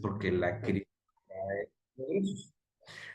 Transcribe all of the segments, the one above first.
porque la crisis trae progresos.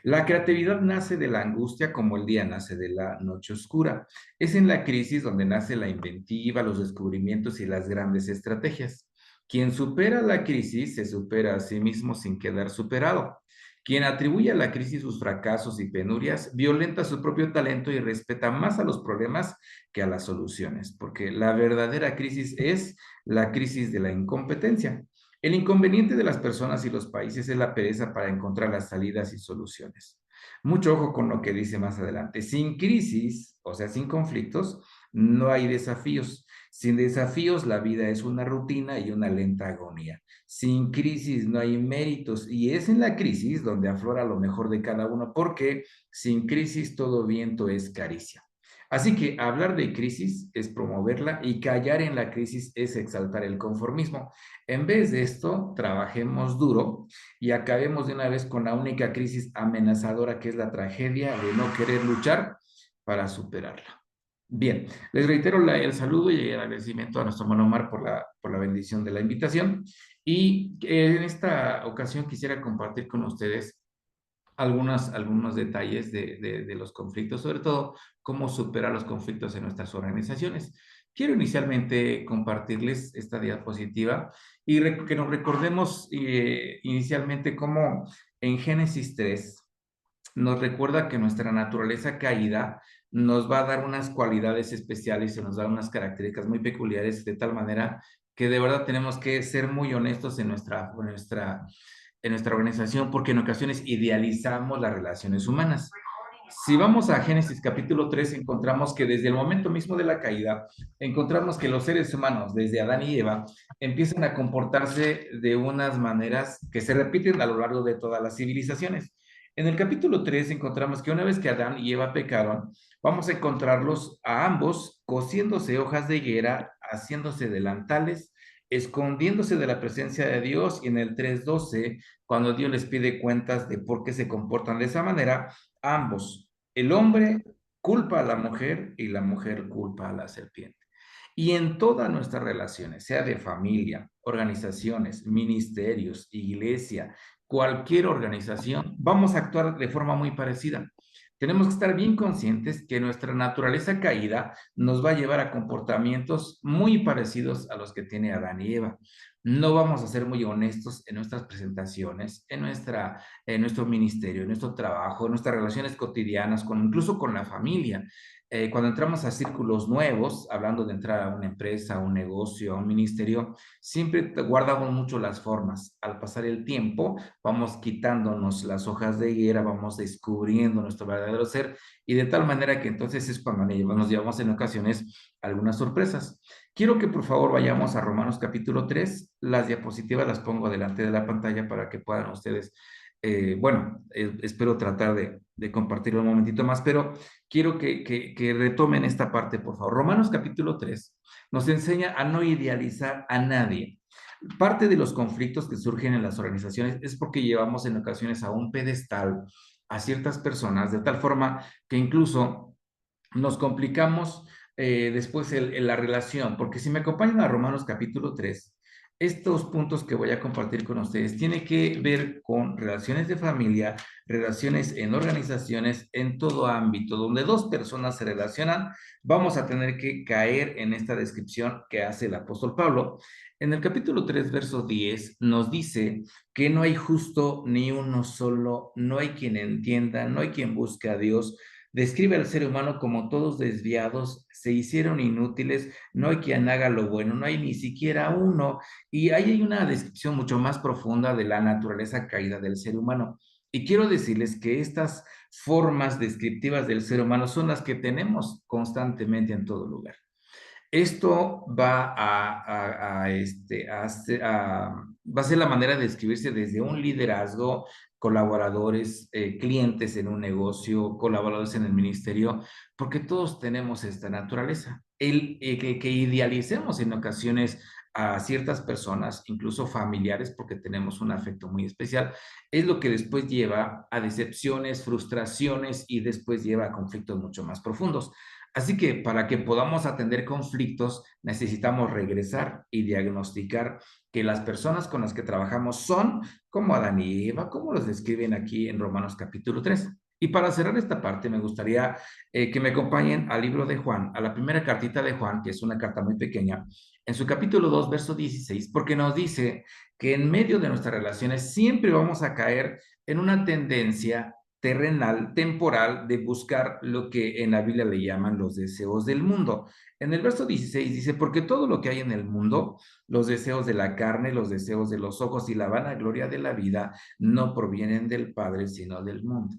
La creatividad nace de la angustia como el día nace de la noche oscura. Es en la crisis donde nace la inventiva, los descubrimientos y las grandes estrategias. Quien supera la crisis se supera a sí mismo sin quedar superado. Quien atribuye a la crisis sus fracasos y penurias violenta su propio talento y respeta más a los problemas que a las soluciones, porque la verdadera crisis es la crisis de la incompetencia. El inconveniente de las personas y los países es la pereza para encontrar las salidas y soluciones. Mucho ojo con lo que dice más adelante. Sin crisis, o sea, sin conflictos, no hay desafíos. Sin desafíos, la vida es una rutina y una lenta agonía. Sin crisis no hay méritos y es en la crisis donde aflora lo mejor de cada uno, porque sin crisis todo viento es caricia. Así que hablar de crisis es promoverla y callar en la crisis es exaltar el conformismo. En vez de esto, trabajemos duro y acabemos de una vez con la única crisis amenazadora que es la tragedia de no querer luchar para superarla. Bien, les reitero el saludo y el agradecimiento a nuestro hermano Omar por la bendición de la invitación. Y en esta ocasión quisiera compartir con ustedes algunos detalles de los conflictos, sobre todo cómo superar los conflictos en nuestras organizaciones. Quiero inicialmente compartirles esta diapositiva y que nos recordemos inicialmente cómo en Génesis 3 nos recuerda que nuestra naturaleza caída nos va a dar unas cualidades especiales y nos da unas características muy peculiares, de tal manera que de verdad tenemos que ser muy honestos en nuestra organización, porque en ocasiones idealizamos las relaciones humanas. Si vamos a Génesis capítulo 3, encontramos que desde el momento mismo de la caída, encontramos que los seres humanos, desde Adán y Eva, empiezan a comportarse de unas maneras que se repiten a lo largo de todas las civilizaciones. En el capítulo 3 encontramos que una vez que Adán y Eva pecaron, vamos a encontrarlos a ambos cosiéndose hojas de higuera, haciéndose delantales, escondiéndose de la presencia de Dios, y en el 3:12, cuando Dios les pide cuentas de por qué se comportan de esa manera, ambos, el hombre culpa a la mujer y la mujer culpa a la serpiente. Y en todas nuestras relaciones, sea de familia, organizaciones, ministerios, iglesia, cualquier organización, vamos a actuar de forma muy parecida. Tenemos que estar bien conscientes que nuestra naturaleza caída nos va a llevar a comportamientos muy parecidos a los que tiene Adán y Eva. No vamos a ser muy honestos en nuestras presentaciones, en nuestro ministerio, en nuestro trabajo, en nuestras relaciones cotidianas, incluso con la familia. Cuando entramos a círculos nuevos, hablando de entrar a una empresa, a un negocio, a un ministerio, siempre guardamos mucho las formas. Al pasar el tiempo, vamos quitándonos las hojas de higuera, vamos descubriendo nuestro verdadero ser, y de tal manera que entonces es cuando nos llevamos en ocasiones algunas sorpresas. Quiero que por favor vayamos a Romanos capítulo 3. Las diapositivas las pongo delante de la pantalla para que puedan ustedes, espero tratar de compartirlo un momentito más, pero quiero que retomen esta parte, por favor. Romanos capítulo 3 nos enseña a no idealizar a nadie. Parte de los conflictos que surgen en las organizaciones es porque llevamos en ocasiones a un pedestal a ciertas personas, de tal forma que incluso nos complicamos después la relación, porque si me acompañan a Romanos capítulo 3, estos puntos que voy a compartir con ustedes tienen que ver con relaciones de familia, relaciones en organizaciones, en todo ámbito. Donde dos personas se relacionan, vamos a tener que caer en esta descripción que hace el apóstol Pablo. En el capítulo 3, verso 10, nos dice que no hay justo ni uno solo, no hay quien entienda, no hay quien busque a Dios. Describe al ser humano como todos desviados, se hicieron inútiles, no hay quien haga lo bueno, no hay ni siquiera uno. Y ahí hay una descripción mucho más profunda de la naturaleza caída del ser humano. Y quiero decirles que estas formas descriptivas del ser humano son las que tenemos constantemente en todo lugar. Esto va a ser la manera de describirse desde un liderazgo, colaboradores, clientes en un negocio, colaboradores en el ministerio, porque todos tenemos esta naturaleza. Que idealicemos en ocasiones a ciertas personas, incluso familiares, porque tenemos un afecto muy especial, es lo que después lleva a decepciones, frustraciones y después lleva a conflictos mucho más profundos. Así que para que podamos atender conflictos, necesitamos regresar y diagnosticar que las personas con las que trabajamos son como Adán y Eva, como los describen aquí en Romanos capítulo 3. Y para cerrar esta parte, me gustaría que me acompañen al libro de Juan, a la primera cartita de Juan, que es una carta muy pequeña, en su capítulo 2 verso 16, porque nos dice que en medio de nuestras relaciones siempre vamos a caer en una tendencia terrenal, temporal, de buscar lo que en la Biblia le llaman los deseos del mundo. En el verso 16 dice, porque todo lo que hay en el mundo, los deseos de la carne, los deseos de los ojos y la vanagloria de la vida, no provienen del Padre, sino del mundo.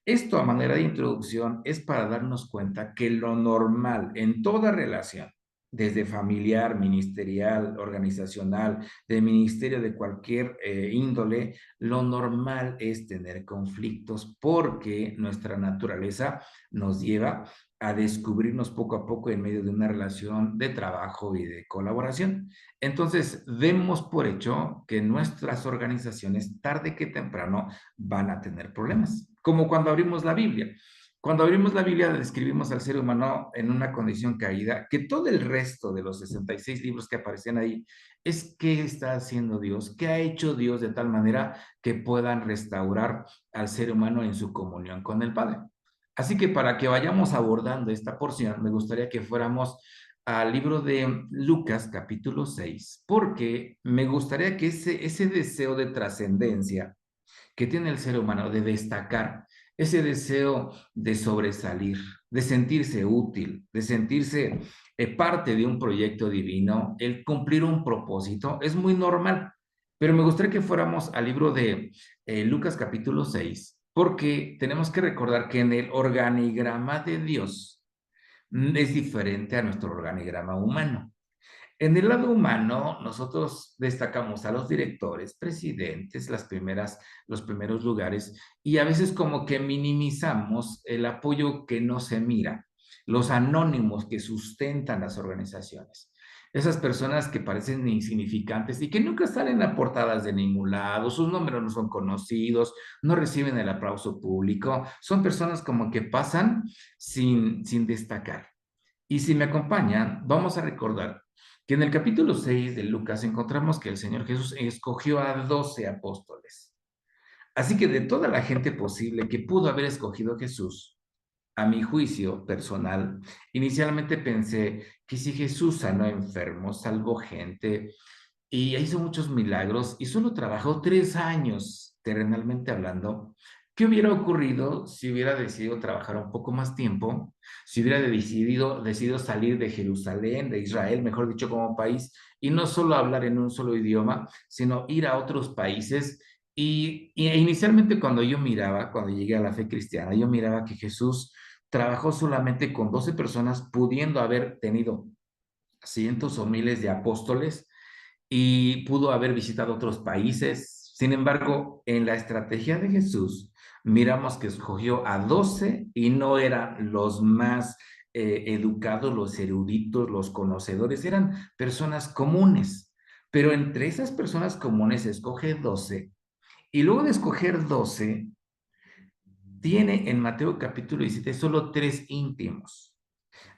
Esto a manera de introducción es para darnos cuenta que lo normal en toda relación, desde familiar, ministerial, organizacional, de ministerio de cualquier índole, lo normal es tener conflictos porque nuestra naturaleza nos lleva a descubrirnos poco a poco en medio de una relación de trabajo y de colaboración. Entonces, demos por hecho que nuestras organizaciones, tarde que temprano, van a tener problemas. Como cuando abrimos la Biblia. Cuando abrimos la Biblia describimos al ser humano en una condición caída, que todo el resto de los 66 libros que aparecen ahí es qué está haciendo Dios, qué ha hecho Dios de tal manera que puedan restaurar al ser humano en su comunión con el Padre. Así que para que vayamos abordando esta porción, me gustaría que fuéramos al libro de Lucas capítulo 6, porque me gustaría que ese deseo de trascendencia que tiene el ser humano de destacar, ese deseo de sobresalir, de sentirse útil, de sentirse parte de un proyecto divino, el cumplir un propósito, es muy normal. Pero me gustaría que fuéramos al libro de Lucas capítulo 6, porque tenemos que recordar que en el organigrama de Dios es diferente a nuestro organigrama humano. En el lado humano, nosotros destacamos a los directores, presidentes, los primeros lugares, y a veces como que minimizamos el apoyo que no se mira, los anónimos que sustentan las organizaciones. Esas personas que parecen insignificantes y que nunca salen a portadas de ningún lado, sus números no son conocidos, no reciben el aplauso público, son personas como que pasan sin destacar. Y si me acompañan, vamos a recordar que en el capítulo 6 de Lucas encontramos que el Señor Jesús escogió a 12 apóstoles. Así que de toda la gente posible que pudo haber escogido Jesús, a mi juicio personal, inicialmente pensé que si Jesús sanó enfermos, salvó gente, y hizo muchos milagros y solo trabajó 3 años, terrenalmente hablando. ¿Qué hubiera ocurrido si hubiera decidido trabajar un poco más tiempo? Si hubiera decidido salir de Jerusalén, de Israel, mejor dicho, como país, y no solo hablar en un solo idioma, sino ir a otros países. Y inicialmente cuando llegué a la fe cristiana, yo miraba que Jesús trabajó solamente con 12 personas, pudiendo haber tenido cientos o miles de apóstoles y pudo haber visitado otros países. Sin embargo, en la estrategia de Jesús, miramos que escogió a 12 y no eran los más educados, los eruditos, los conocedores, eran personas comunes. Pero entre esas personas comunes escoge 12 y luego de escoger 12 tiene en Mateo capítulo 17 solo 3 íntimos.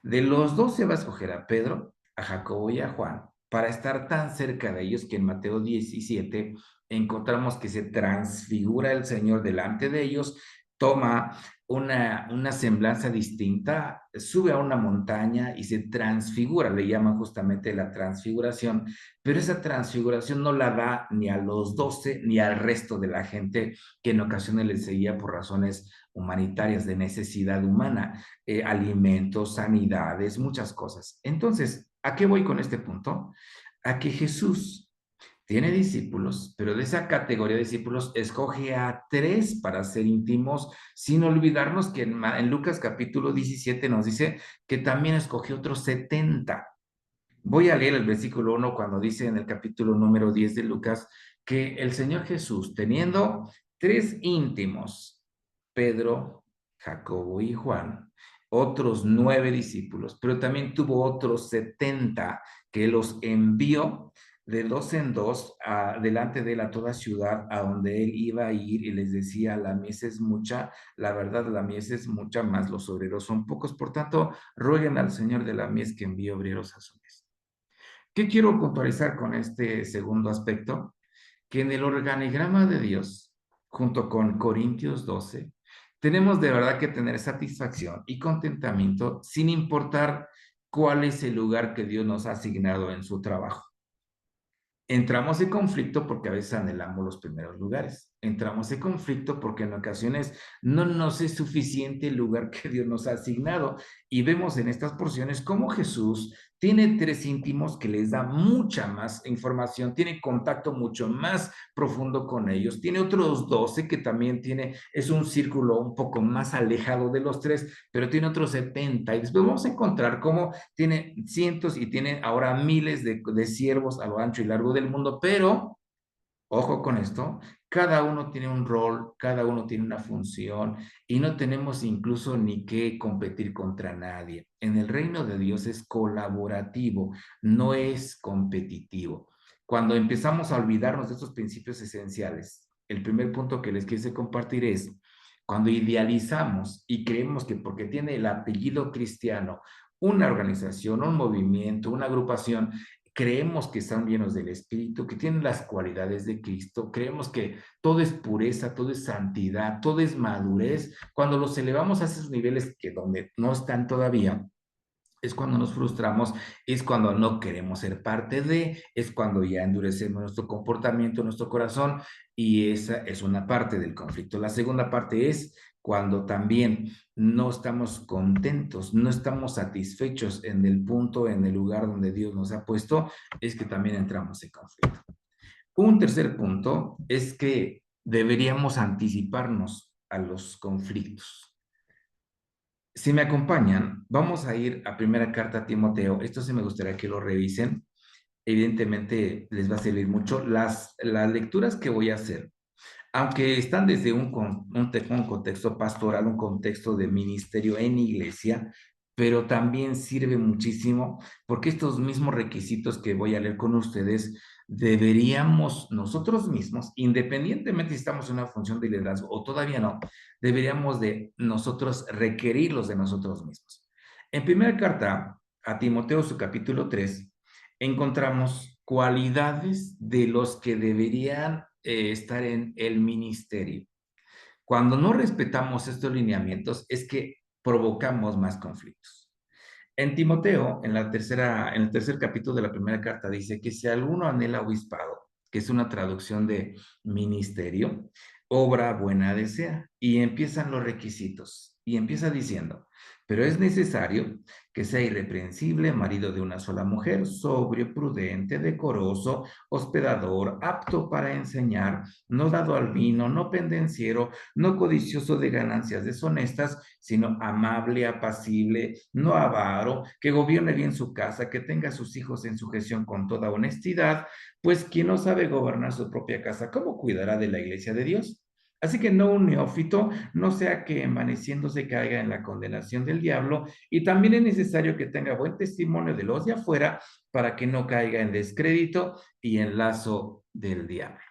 De los 12 va a escoger a Pedro, a Jacobo y a Juan para estar tan cerca de ellos que en Mateo 17 encontramos que se transfigura el Señor delante de ellos, toma una semblanza distinta, sube a una montaña y se transfigura, le llaman justamente la transfiguración, pero esa transfiguración no la da ni a los 12 ni al resto de la gente que en ocasiones les seguía por razones humanitarias de necesidad humana, alimentos, sanidades, muchas cosas. Entonces, ¿a qué voy con este punto? A que Jesús tiene discípulos, pero de esa categoría de discípulos escoge a 3 para ser íntimos, sin olvidarnos que en Lucas capítulo 17 nos dice que también escogió otros 70. Voy a leer el versículo 1 cuando dice en el capítulo número 10 de Lucas que el Señor Jesús, teniendo 3 íntimos, Pedro, Jacobo y Juan, otros 9 discípulos, pero también tuvo otros 70 que los envió. de dos en dos, delante de él a toda ciudad a donde él iba a ir y les decía, la mies es mucha, la verdad, la mies es mucha, más los obreros son pocos, por tanto, rueguen al Señor de la mies que envíe obreros a su mies. ¿Qué quiero puntualizar con este segundo aspecto? Que en el organigrama de Dios, junto con Corintios 12, tenemos de verdad que tener satisfacción y contentamiento sin importar cuál es el lugar que Dios nos ha asignado en su trabajo. Entramos en conflicto porque a veces anhelamos los primeros lugares. Entramos en conflicto porque en ocasiones no nos es suficiente el lugar que Dios nos ha asignado. Y vemos en estas porciones cómo Jesús tiene tres íntimos que les da mucha más información, tiene contacto mucho más profundo con ellos. Tiene otros 12 que también tiene, es un círculo un poco más alejado de los tres, pero tiene otros 70. Y después vamos a encontrar cómo tiene cientos y tiene ahora miles de siervos a lo ancho y largo del mundo, pero ojo con esto, cada uno tiene un rol, cada uno tiene una función y no tenemos incluso ni que competir contra nadie. En el reino de Dios es colaborativo, no es competitivo. Cuando empezamos a olvidarnos de estos principios esenciales, el primer punto que les quise compartir es cuando idealizamos y creemos que porque tiene el apellido cristiano, una organización, un movimiento, una agrupación, creemos que están llenos del Espíritu, que tienen las cualidades de Cristo, creemos que todo es pureza, todo es santidad, todo es madurez. Cuando los elevamos a esos niveles que donde no están todavía, es cuando nos frustramos, es cuando no queremos ser parte de, es cuando ya endurecemos nuestro comportamiento, nuestro corazón, y esa es una parte del conflicto. La segunda parte es cuando también no estamos contentos, no estamos satisfechos en el punto, en el lugar donde Dios nos ha puesto, es que también entramos en conflicto. Un tercer punto es que deberíamos anticiparnos a los conflictos. Si me acompañan, vamos a ir a primera carta a Timoteo. Esto sí me gustaría que lo revisen. Evidentemente les va a servir mucho. Las lecturas que voy a hacer, aunque están desde un contexto pastoral, un contexto de ministerio en iglesia, pero también sirve muchísimo porque estos mismos requisitos que voy a leer con ustedes, deberíamos nosotros mismos, independientemente si estamos en una función de liderazgo o todavía no, deberíamos de nosotros requerirlos de nosotros mismos. En primera carta a Timoteo, su capítulo 3, encontramos cualidades de los que deberían estar en el ministerio. Cuando no respetamos estos lineamientos es que provocamos más conflictos. En Timoteo, en el tercer capítulo de la primera carta, dice que si alguno anhela obispado, que es una traducción de ministerio, obra buena desea. Y empiezan los requisitos. Y empieza diciendo, pero es necesario que sea irreprensible, marido de una sola mujer, sobrio, prudente, decoroso, hospedador, apto para enseñar, no dado al vino, no pendenciero, no codicioso de ganancias deshonestas, sino amable, apacible, no avaro, que gobierne bien su casa, que tenga a sus hijos en sujeción con toda honestidad, pues quien no sabe gobernar su propia casa, ¿cómo cuidará de la iglesia de Dios? Así que no un neófito, no sea que envaneciéndose caiga en la condenación del diablo, y también es necesario que tenga buen testimonio de los de afuera para que no caiga en descrédito y en lazo del diablo.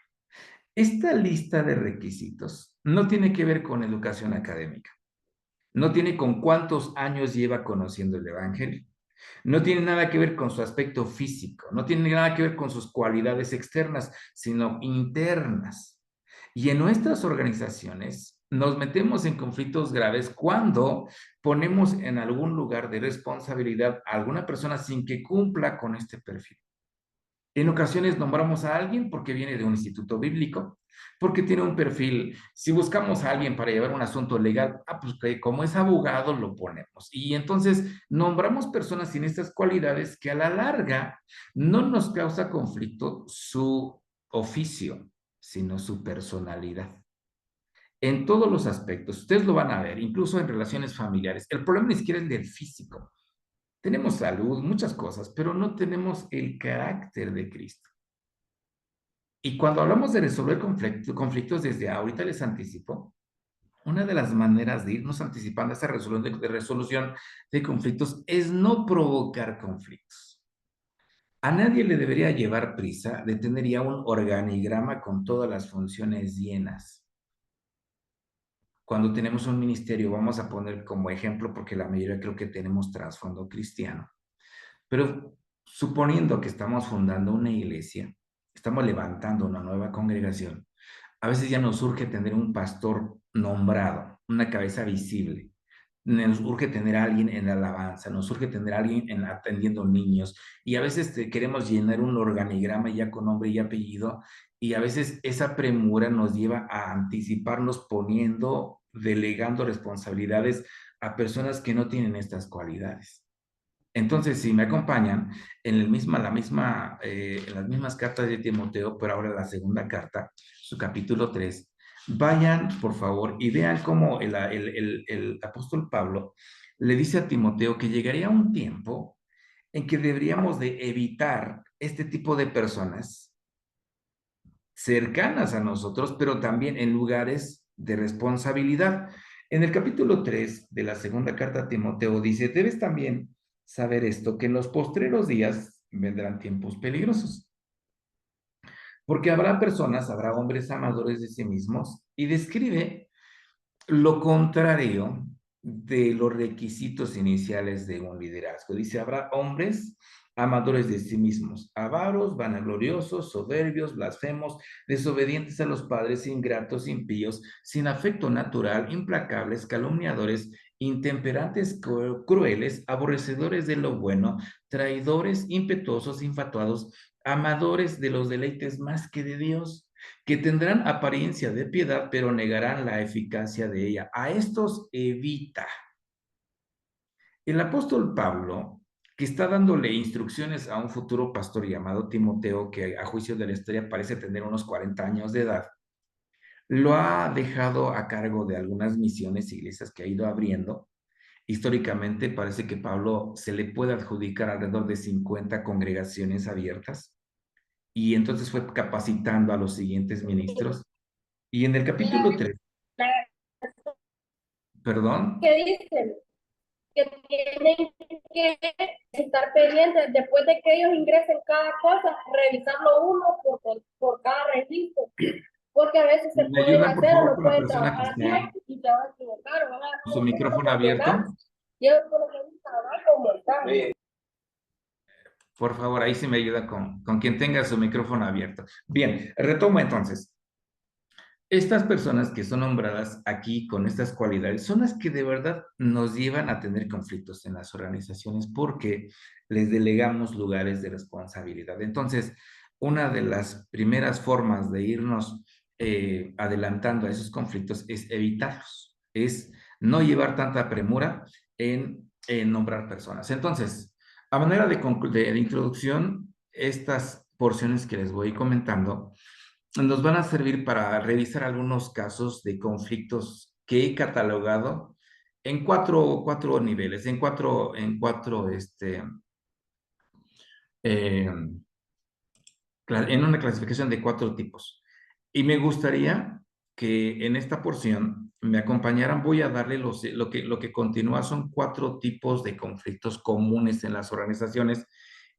Esta lista de requisitos no tiene que ver con educación académica, no tiene con cuántos años lleva conociendo el Evangelio, no tiene nada que ver con su aspecto físico, no tiene nada que ver con sus cualidades externas, sino internas. Y en nuestras organizaciones nos metemos en conflictos graves cuando ponemos en algún lugar de responsabilidad a alguna persona sin que cumpla con este perfil. En ocasiones nombramos a alguien porque viene de un instituto bíblico, porque tiene un perfil. Si buscamos a alguien para llevar un asunto legal, pues que como es abogado lo ponemos. Y entonces nombramos personas sin estas cualidades que a la larga no nos causa conflicto su oficio, sino su personalidad. En todos los aspectos, ustedes lo van a ver, incluso en relaciones familiares. El problema ni siquiera es del físico. Tenemos salud, muchas cosas, pero no tenemos el carácter de Cristo. Y cuando hablamos de resolver conflictos desde ahorita les anticipo, una de las maneras de irnos anticipando a esta resolución de conflictos es no provocar conflictos. A nadie le debería llevar prisa de tener ya un organigrama con todas las funciones llenas. Cuando tenemos un ministerio, vamos a poner como ejemplo, porque la mayoría creo que tenemos trasfondo cristiano, pero suponiendo que estamos fundando una iglesia, estamos levantando una nueva congregación, a veces ya nos urge tener un pastor nombrado, una cabeza visible. Nos urge tener a alguien en la alabanza, nos urge tener a alguien en atendiendo niños, y a veces queremos llenar un organigrama ya con nombre y apellido, y a veces esa premura nos lleva a anticiparnos poniendo, delegando responsabilidades a personas que no tienen estas cualidades. Entonces, si me acompañan, en las mismas cartas de Timoteo, pero ahora la segunda carta, su capítulo 3, vayan, por favor, y vean cómo el apóstol Pablo le dice a Timoteo que llegaría un tiempo en que deberíamos de evitar este tipo de personas cercanas a nosotros, pero también en lugares de responsabilidad. En el capítulo 3 de la segunda carta a Timoteo dice, debes también saber esto, que en los postreros días vendrán tiempos peligrosos, porque habrá hombres amadores de sí mismos, y describe lo contrario de los requisitos iniciales de un liderazgo. Dice, habrá hombres amadores de sí mismos, avaros, vanagloriosos, soberbios, blasfemos, desobedientes a los padres, ingratos, impíos, sin afecto natural, implacables, calumniadores, intemperantes, crueles, aborrecedores de lo bueno, traidores, impetuosos, infatuados, amadores de los deleites más que de Dios, que tendrán apariencia de piedad, pero negarán la eficacia de ella. A estos evita. El apóstol Pablo, que está dándole instrucciones a un futuro pastor llamado Timoteo, que a juicio de la historia parece tener unos 40 años de edad, lo ha dejado a cargo de algunas misiones, iglesias que ha ido abriendo. Históricamente parece que Pablo se le puede adjudicar alrededor de 50 congregaciones abiertas, y entonces fue capacitando a los siguientes ministros. Y en el capítulo 3, perdón, Que dicen que tienen que estar pendientes después de que ellos ingresen cada cosa, revisarlo uno por cada registro, porque a veces se ¿me pueden ayudan por hacer o favor no con la pueden persona que trabajar está bien y te vas a equivocar, van a con su hacer micrófono cosas pecadas abierto? y ellos por lo menos sabrán cómo están. Por favor, ahí sí me ayuda con quien tenga su micrófono abierto. Bien, retomo entonces. Estas personas que son nombradas aquí con estas cualidades son las que de verdad nos llevan a tener conflictos en las organizaciones porque les delegamos lugares de responsabilidad. Entonces, una de las primeras formas de irnos adelantando a esos conflictos es evitarlos, es no llevar tanta premura en nombrar personas. Entonces, a manera de introducción, estas porciones que les voy comentando nos van a servir para revisar algunos casos de conflictos que he catalogado en cuatro niveles, eh, en una clasificación de 4 tipos. Y me gustaría que en esta porción me acompañaran. Voy a darle lo que continúa son 4 tipos de conflictos comunes en las organizaciones.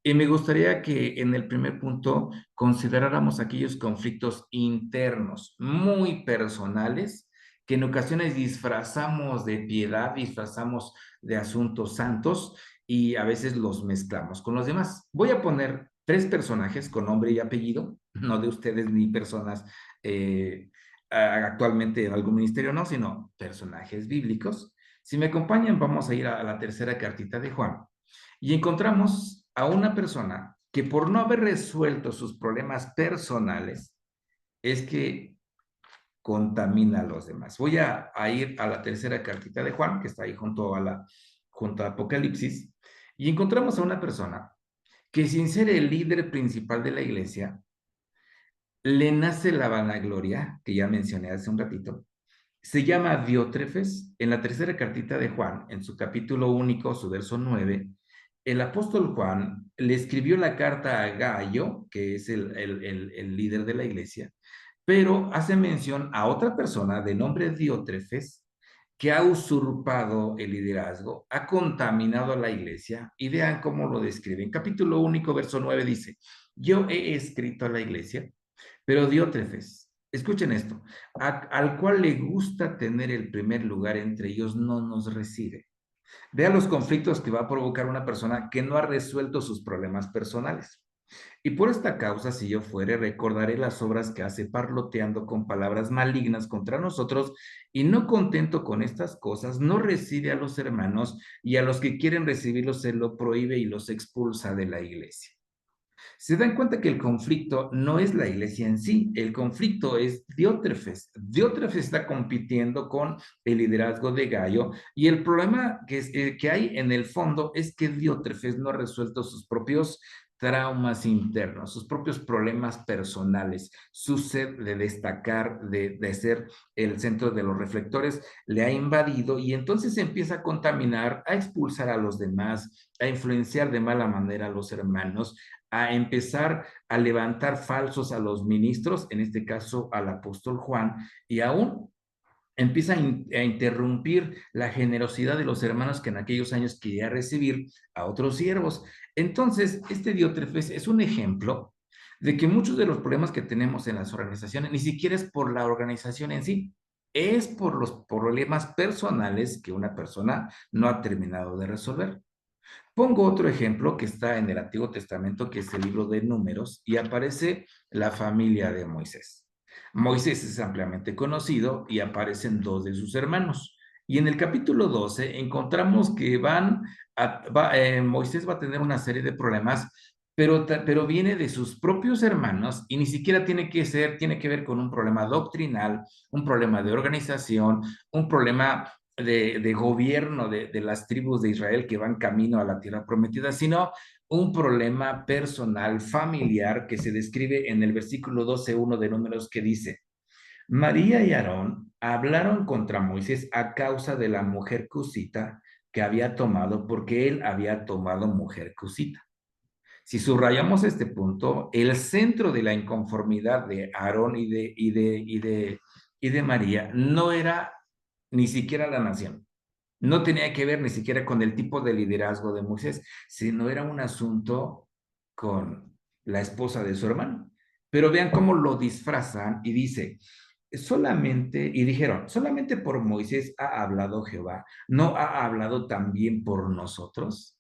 Y me gustaría que en el primer punto consideráramos aquellos conflictos internos, muy personales, que en ocasiones disfrazamos de piedad, disfrazamos de asuntos santos, y a veces los mezclamos con los demás. Voy a poner 3 personajes con nombre y apellido, no de ustedes ni personas actualmente en algún ministerio, no, sino personajes bíblicos. Si me acompañan, vamos a ir a la tercera cartita de Juan, y encontramos a una persona que por no haber resuelto sus problemas personales es que contamina a los demás. Voy a ir a la tercera cartita de Juan, que está ahí junto a Apocalipsis, y encontramos a una persona que, sin ser el líder principal de la iglesia, le nace la vanagloria, que ya mencioné hace un ratito. Se llama Diótrefes. En la tercera cartita de Juan, en su capítulo único, su verso 9, el apóstol Juan le escribió la carta a Gayo, que es el líder de la iglesia, pero hace mención a otra persona de nombre Diótrefes, que ha usurpado el liderazgo, ha contaminado a la iglesia, y vean cómo lo describe. En capítulo único, verso 9 dice, yo he escrito a la iglesia, pero Diótrefes, escuchen esto, al cual le gusta tener el primer lugar entre ellos, no nos recibe. Vean los conflictos que va a provocar una persona que no ha resuelto sus problemas personales. Y por esta causa, si yo fuere, recordaré las obras que hace parloteando con palabras malignas contra nosotros, y no contento con estas cosas, no recibe a los hermanos, y a los que quieren recibirlos se lo prohíbe y los expulsa de la iglesia. Se dan cuenta que el conflicto no es la iglesia en sí, el conflicto es Diótrefes. Diótrefes está compitiendo con el liderazgo de Gayo, y el problema que hay en el fondo es que Diótrefes no ha resuelto sus propios traumas internos, sus propios problemas personales, su sed de destacar, de ser el centro de los reflectores, le ha invadido, y entonces empieza a contaminar, a expulsar a los demás, a influenciar de mala manera a los hermanos, a empezar a levantar falsos a los ministros, en este caso al apóstol Juan, y aún empieza a interrumpir la generosidad de los hermanos que en aquellos años quería recibir a otros siervos. Entonces, este Diótrefes es un ejemplo de que muchos de los problemas que tenemos en las organizaciones ni siquiera es por la organización en sí, es por los problemas personales que una persona no ha terminado de resolver. Pongo otro ejemplo que está en el Antiguo Testamento, que es el libro de Números, y aparece la familia de Moisés. Moisés es ampliamente conocido y aparecen dos de sus hermanos. Y en el capítulo 12 encontramos que Moisés va a tener una serie de problemas, pero viene de sus propios hermanos, y ni siquiera tiene que ver con un problema doctrinal, un problema de organización, un problema de gobierno de las tribus de Israel que van camino a la tierra prometida, sino un problema personal, familiar, que se describe en el versículo 12:1 de Números, que dice, María y Aarón hablaron contra Moisés a causa de la mujer cusita que había tomado, porque él había tomado mujer cusita. Si subrayamos este punto, el centro de la inconformidad de Aarón y de María no era ni siquiera la nación. No tenía que ver ni siquiera con el tipo de liderazgo de Moisés, sino era un asunto con la esposa de su hermano. Pero vean cómo lo disfrazan, y dice, y dijeron, solamente por Moisés ha hablado Jehová, ¿no ha hablado también por nosotros?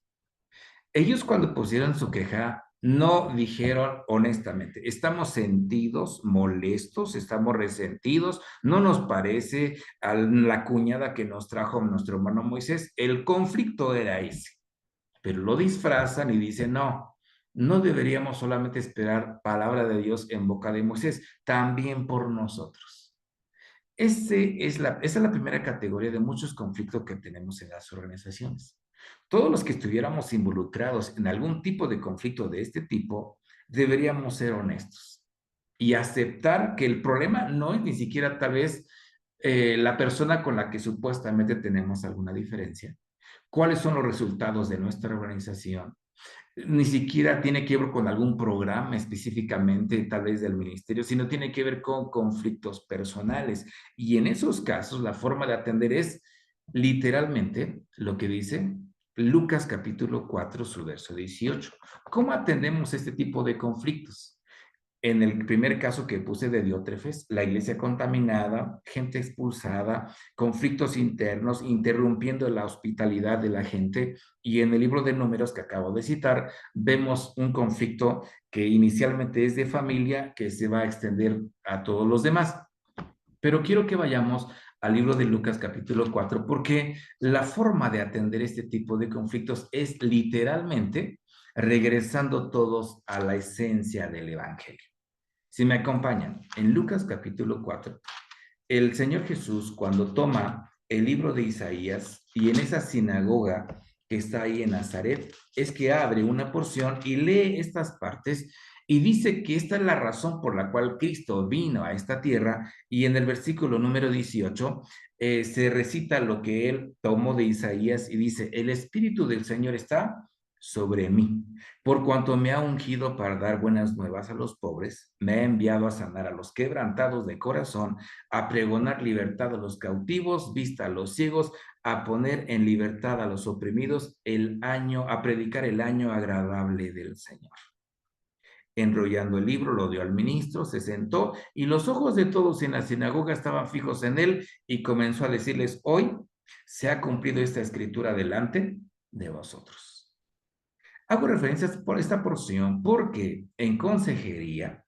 Ellos, cuando pusieron su queja, no dijeron honestamente, estamos sentidos, molestos, estamos resentidos, no nos parece a la cuñada que nos trajo nuestro hermano Moisés. El conflicto era ese, pero lo disfrazan y dicen, no, no deberíamos solamente esperar palabra de Dios en boca de Moisés, también por nosotros. Esa es la primera categoría de muchos conflictos que tenemos en las organizaciones. Todos los que estuviéramos involucrados en algún tipo de conflicto de este tipo, deberíamos ser honestos y aceptar que el problema no es ni siquiera tal vez la persona con la que supuestamente tenemos alguna diferencia. ¿Cuáles son los resultados de nuestra organización? Ni siquiera tiene que ver con algún programa específicamente, tal vez del ministerio, sino tiene que ver con conflictos personales. Y en esos casos, la forma de atender es literalmente lo que dice Lucas capítulo 4, su verso 18. ¿Cómo atendemos este tipo de conflictos? En el primer caso que puse de Diótrefes, la iglesia contaminada, gente expulsada, conflictos internos, interrumpiendo la hospitalidad de la gente. Y en el libro de Números que acabo de citar, vemos un conflicto que inicialmente es de familia, que se va a extender a todos los demás. Pero quiero que vayamos al libro de Lucas capítulo 4, porque la forma de atender este tipo de conflictos es literalmente regresando todos a la esencia del Evangelio. Si me acompañan, en Lucas capítulo 4, el Señor Jesús, cuando toma el libro de Isaías, y en esa sinagoga que está ahí en Nazaret, es que abre una porción y lee estas partes, y dice que esta es la razón por la cual Cristo vino a esta tierra. Y en el versículo número 18 se recita lo que él tomó de Isaías, y dice, el Espíritu del Señor está sobre mí, por cuanto me ha ungido para dar buenas nuevas a los pobres, me ha enviado a sanar a los quebrantados de corazón, a pregonar libertad a los cautivos, vista a los ciegos, a poner en libertad a los oprimidos, a predicar el año agradable del Señor. Enrollando el libro, lo dio al ministro, se sentó y los ojos de todos en la sinagoga estaban fijos en él y comenzó a decirles, hoy se ha cumplido esta escritura delante de vosotros. Hago referencias por esta porción porque en consejería,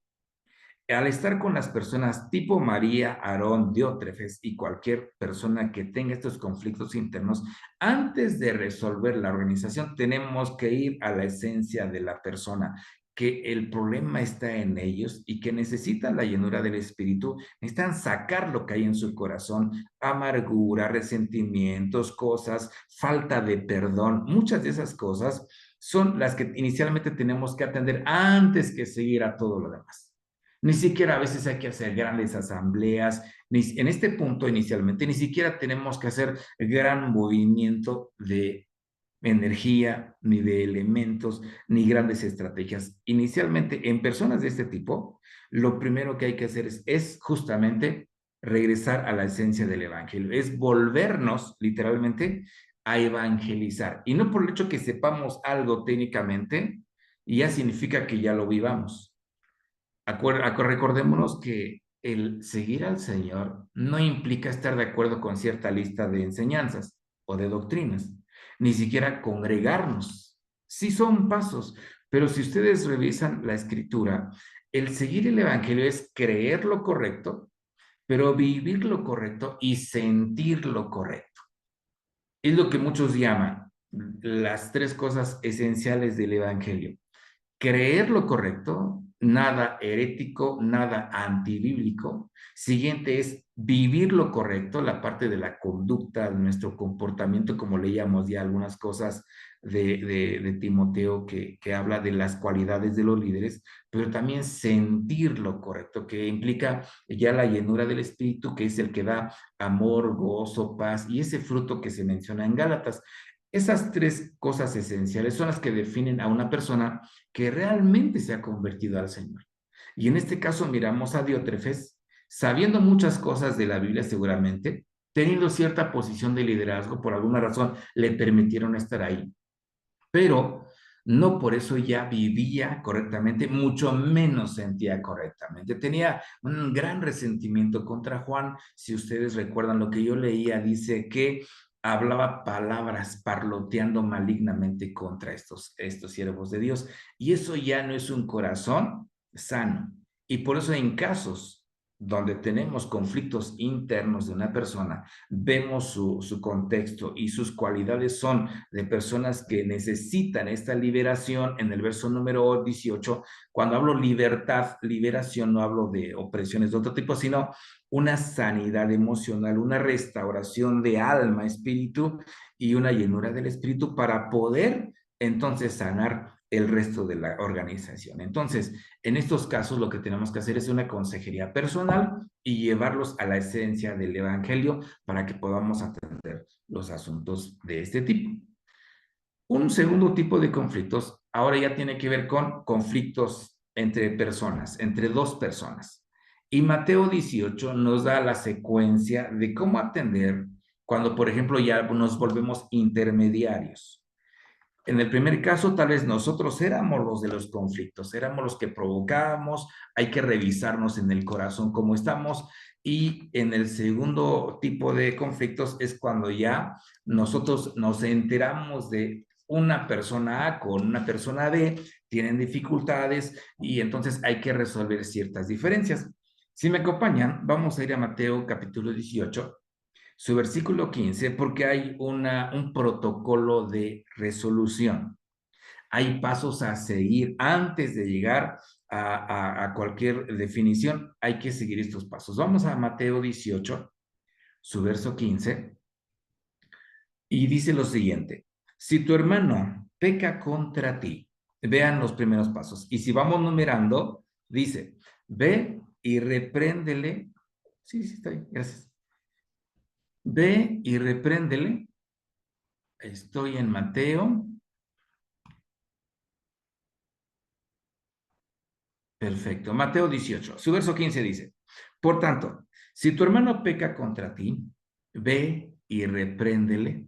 al estar con las personas tipo María, Aarón, Diótrefes y cualquier persona que tenga estos conflictos internos, antes de resolver la organización, tenemos que ir a la esencia de la persona, que el problema está en ellos y que necesitan la llenura del Espíritu, necesitan sacar lo que hay en su corazón, amargura, resentimientos, cosas, falta de perdón, muchas de esas cosas son las que inicialmente tenemos que atender antes que seguir a todo lo demás. Ni siquiera a veces hay que hacer grandes asambleas, en este punto inicialmente, ni siquiera tenemos que hacer gran movimiento de energía, ni de elementos, ni grandes estrategias. Inicialmente, en personas de este tipo, lo primero que hay que hacer es justamente regresar a la esencia del evangelio, es volvernos literalmente a evangelizar. Y no por el hecho que sepamos algo técnicamente, ya significa que ya lo vivamos. Recordémonos que el seguir al Señor no implica estar de acuerdo con cierta lista de enseñanzas o de doctrinas, ni siquiera congregarnos. Sí son pasos, pero si ustedes revisan la escritura, el seguir el Evangelio es creer lo correcto, pero vivir lo correcto y sentir lo correcto. Es lo que muchos llaman las tres cosas esenciales del Evangelio: creer lo correcto, nada herético, nada antibíblico. Siguiente es vivir lo correcto, la parte de la conducta, de nuestro comportamiento, como leíamos ya algunas cosas de Timoteo que habla de las cualidades de los líderes, pero también sentir lo correcto, que implica ya la llenura del Espíritu, que es el que da amor, gozo, paz y ese fruto que se menciona en Gálatas. Esas tres cosas esenciales son las que definen a una persona que realmente se ha convertido al Señor. Y en este caso miramos a Diótrefes, sabiendo muchas cosas de la Biblia seguramente, teniendo cierta posición de liderazgo, por alguna razón le permitieron estar ahí, pero no por eso ya vivía correctamente, mucho menos sentía correctamente. Tenía un gran resentimiento contra Juan. Si ustedes recuerdan lo que yo leía, dice que hablaba palabras parloteando malignamente contra estos siervos de Dios. Y eso ya no es un corazón sano. Y por eso en casos donde tenemos conflictos internos de una persona, vemos su contexto y sus cualidades son de personas que necesitan esta liberación. En el verso número 18, cuando hablo libertad, liberación, no hablo de opresiones de otro tipo, sino una sanidad emocional, una restauración de alma, espíritu y una llenura del espíritu para poder entonces sanar el resto de la organización. Entonces, en estos casos lo que tenemos que hacer es una consejería personal y llevarlos a la esencia del evangelio para que podamos atender los asuntos de este tipo. Un segundo tipo de conflictos ahora ya tiene que ver con conflictos entre personas, entre dos personas. Y Mateo 18 nos da la secuencia de cómo atender cuando, por ejemplo, ya nos volvemos intermediarios. En el primer caso, tal vez nosotros éramos los de los conflictos, éramos los que provocábamos, hay que revisarnos en el corazón cómo estamos. Y en el segundo tipo de conflictos es cuando ya nosotros nos enteramos de una persona A con una persona B, tienen dificultades y entonces hay que resolver ciertas diferencias. Si me acompañan, vamos a ir a Mateo capítulo 18 su versículo 15, porque hay un protocolo de resolución. Hay pasos a seguir antes de llegar a cualquier definición. Hay que seguir estos pasos. Vamos a Mateo 18, su verso 15, y dice lo siguiente. Si tu hermano peca contra ti, vean los primeros pasos. Y si vamos numerando, dice, ve y repréndele. Sí, sí, está bien, gracias. Ve y repréndele. Estoy en Mateo Perfecto. Mateo 18, su verso 15 dice, por tanto, si tu hermano peca contra ti, ve y repréndele,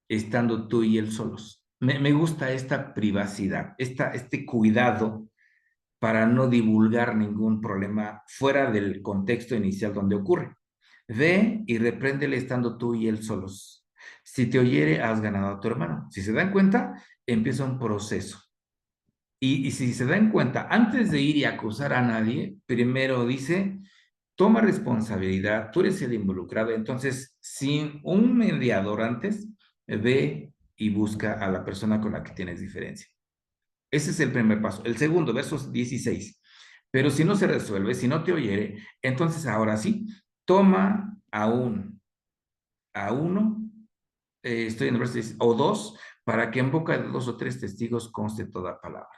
estando tú y él solos. Me gusta esta privacidad, este cuidado para no divulgar ningún problema fuera del contexto inicial donde ocurre. Ve y repréndele estando tú y él solos. Si te oyere, has ganado a tu hermano. Si se dan cuenta, empieza un proceso. Y si se dan cuenta, antes de ir y acusar a nadie, primero dice, toma responsabilidad, tú eres el involucrado. Entonces, sin un mediador antes, ve y busca a la persona con la que tienes diferencia. Ese es el primer paso. El segundo, versos 16. Pero si no se resuelve, si no te oyere, entonces ahora sí, toma a uno, estoy en el verso 16, o dos, para que en boca de dos o tres testigos conste toda palabra.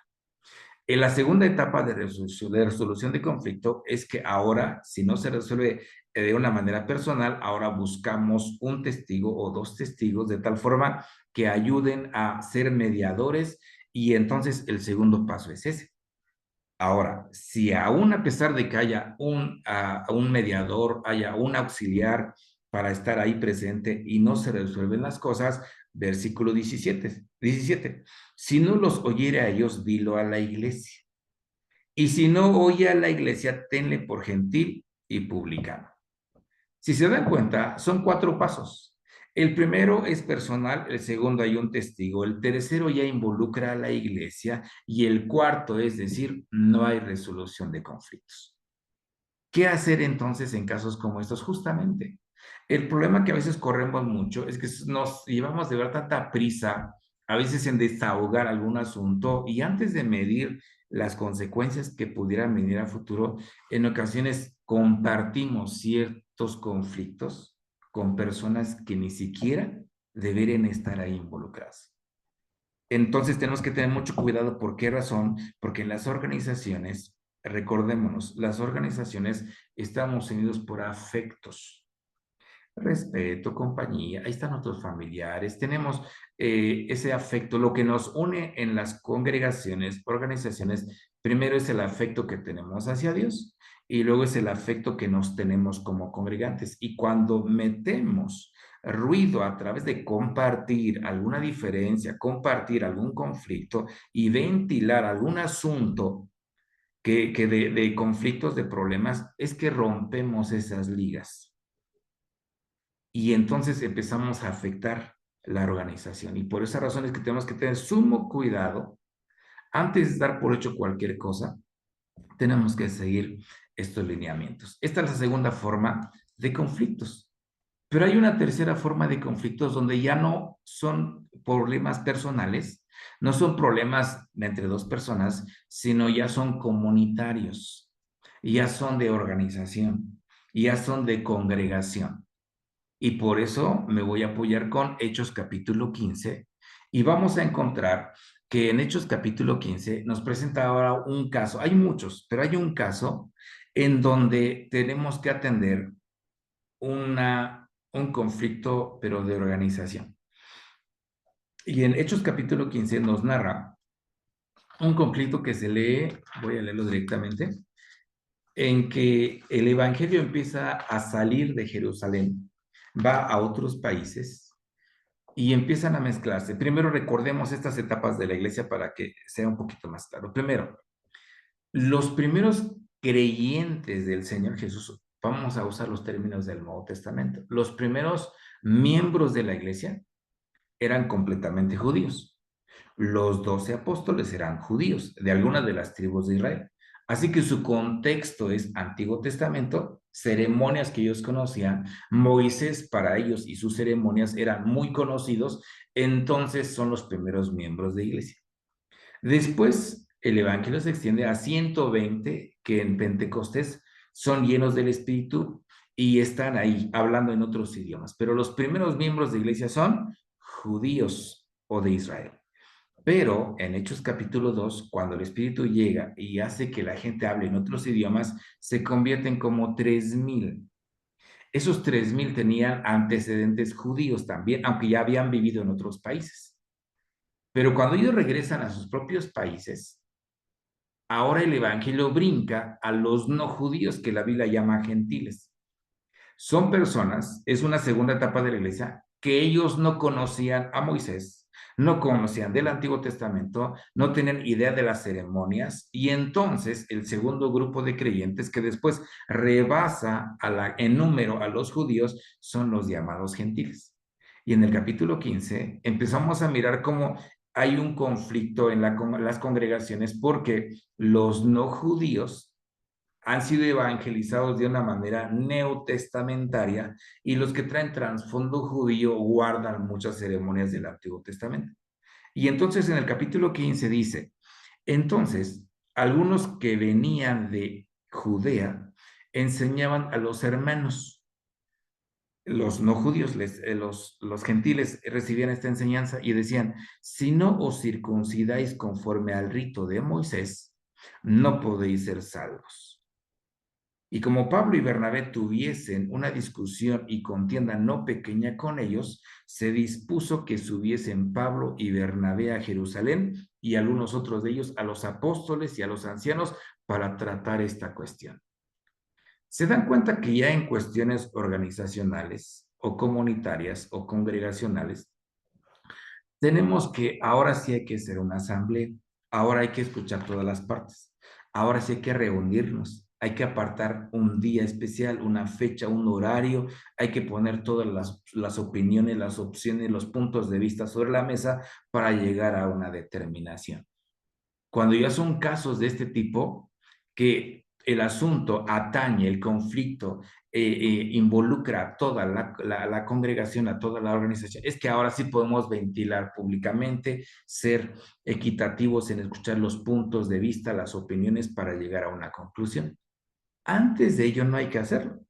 En la segunda etapa de resolución de conflicto es que ahora, si no se resuelve de una manera personal, ahora buscamos un testigo o dos testigos de tal forma que ayuden a ser mediadores y entonces el segundo paso es ese. Ahora, si aún a pesar de que haya un mediador, haya un auxiliar para estar ahí presente y no se resuelven las cosas, versículo 17, si no los oyere a ellos, dilo a la iglesia. Y si no oye a la iglesia, tenle por gentil y publicano. Si se dan cuenta, son cuatro pasos. El primero es personal, el segundo hay un testigo, el tercero ya involucra a la iglesia y el cuarto es decir, no hay resolución de conflictos. ¿Qué hacer entonces en casos como estos? Justamente, el problema que a veces corremos mucho es que nos llevamos de ver tanta prisa, a veces en desahogar algún asunto y antes de medir las consecuencias que pudieran venir a futuro, en ocasiones compartimos ciertos conflictos con personas que ni siquiera deberían estar ahí involucradas. Entonces tenemos que tener mucho cuidado. ¿Por qué razón? Porque en las organizaciones, recordémonos, las organizaciones estamos unidos por afectos, respeto, compañía, ahí están nuestros familiares, tenemos ese afecto. Lo que nos une en las congregaciones, organizaciones, primero es el afecto que tenemos hacia Dios y luego es el afecto que nos tenemos como congregantes. Y cuando metemos ruido a través de compartir alguna diferencia, compartir algún conflicto y ventilar algún asunto que de conflictos, de problemas, es que rompemos esas ligas y entonces empezamos a afectar la organización. Y por esa razón es que tenemos que tener sumo cuidado. Antes de dar por hecho cualquier cosa, tenemos que seguir estos lineamientos. Esta es la segunda forma de conflictos. Pero hay una tercera forma de conflictos donde ya no son problemas personales, no son problemas entre dos personas, sino ya son comunitarios, ya son de organización, ya son de congregación. Y por eso me voy a apoyar con Hechos capítulo 15 y vamos a encontrar que en Hechos capítulo 15 nos presenta ahora un caso. Hay muchos, pero hay un caso en donde tenemos que atender un conflicto, pero de organización. Y en Hechos capítulo 15 nos narra un conflicto que se lee, voy a leerlo directamente, en que el evangelio empieza a salir de Jerusalén, va a otros países y empiezan a mezclarse. Primero recordemos estas etapas de la iglesia para que sea un poquito más claro. Primero, los primeros creyentes del Señor Jesús, vamos a usar los términos del Nuevo Testamento, los primeros miembros de la iglesia eran completamente judíos. Los 12 apóstoles eran judíos de algunas de las tribus de Israel. Así que su contexto es Antiguo Testamento, ceremonias que ellos conocían. Moisés para ellos y sus ceremonias eran muy conocidos, entonces son los primeros miembros de iglesia. Después, el Evangelio se extiende a 120 que en Pentecostés son llenos del Espíritu y están ahí hablando en otros idiomas. Pero los primeros miembros de iglesia son judíos o de Israel. Pero en Hechos capítulo 2, cuando el Espíritu llega y hace que la gente hable en otros idiomas, se convierten como 3,000. Esos 3,000 tenían antecedentes judíos también, aunque ya habían vivido en otros países. Pero cuando ellos regresan a sus propios países, Ahora el evangelio brinca a los no judíos, que la Biblia llama gentiles. Son personas, es una segunda etapa de la iglesia, que ellos no conocían a Moisés, no conocían del Antiguo Testamento, no tenían idea de las ceremonias, y entonces el segundo grupo de creyentes que después rebasa en número a los judíos son los llamados gentiles. Y en el capítulo 15 empezamos a mirar cómo hay un conflicto en las congregaciones porque los no judíos han sido evangelizados de una manera neotestamentaria y los que traen trasfondo judío guardan muchas ceremonias del Antiguo Testamento. Y entonces en el capítulo 15 dice, entonces algunos que venían de Judea enseñaban a los hermanos, los no judíos, los gentiles recibían esta enseñanza y decían, si no os circuncidáis conforme al rito de Moisés, no podéis ser salvos. Y como Pablo y Bernabé tuviesen una discusión y contienda no pequeña con ellos, se dispuso que subiesen Pablo y Bernabé a Jerusalén y algunos otros de ellos a los apóstoles y a los ancianos para tratar esta cuestión. Se dan cuenta que ya en cuestiones organizacionales o comunitarias o congregacionales, tenemos que, ahora sí hay que hacer una asamblea, ahora hay que escuchar todas las partes, ahora sí hay que reunirnos, hay que apartar un día especial, una fecha, un horario, hay que poner todas las opiniones, las opciones, los puntos de vista sobre la mesa para llegar a una determinación. Cuando ya son casos de este tipo, que el asunto atañe, el conflicto involucra a toda la congregación, a toda la organización, es que ahora sí podemos ventilar públicamente, ser equitativos en escuchar los puntos de vista, las opiniones para llegar a una conclusión. Antes de ello no hay que hacerlo.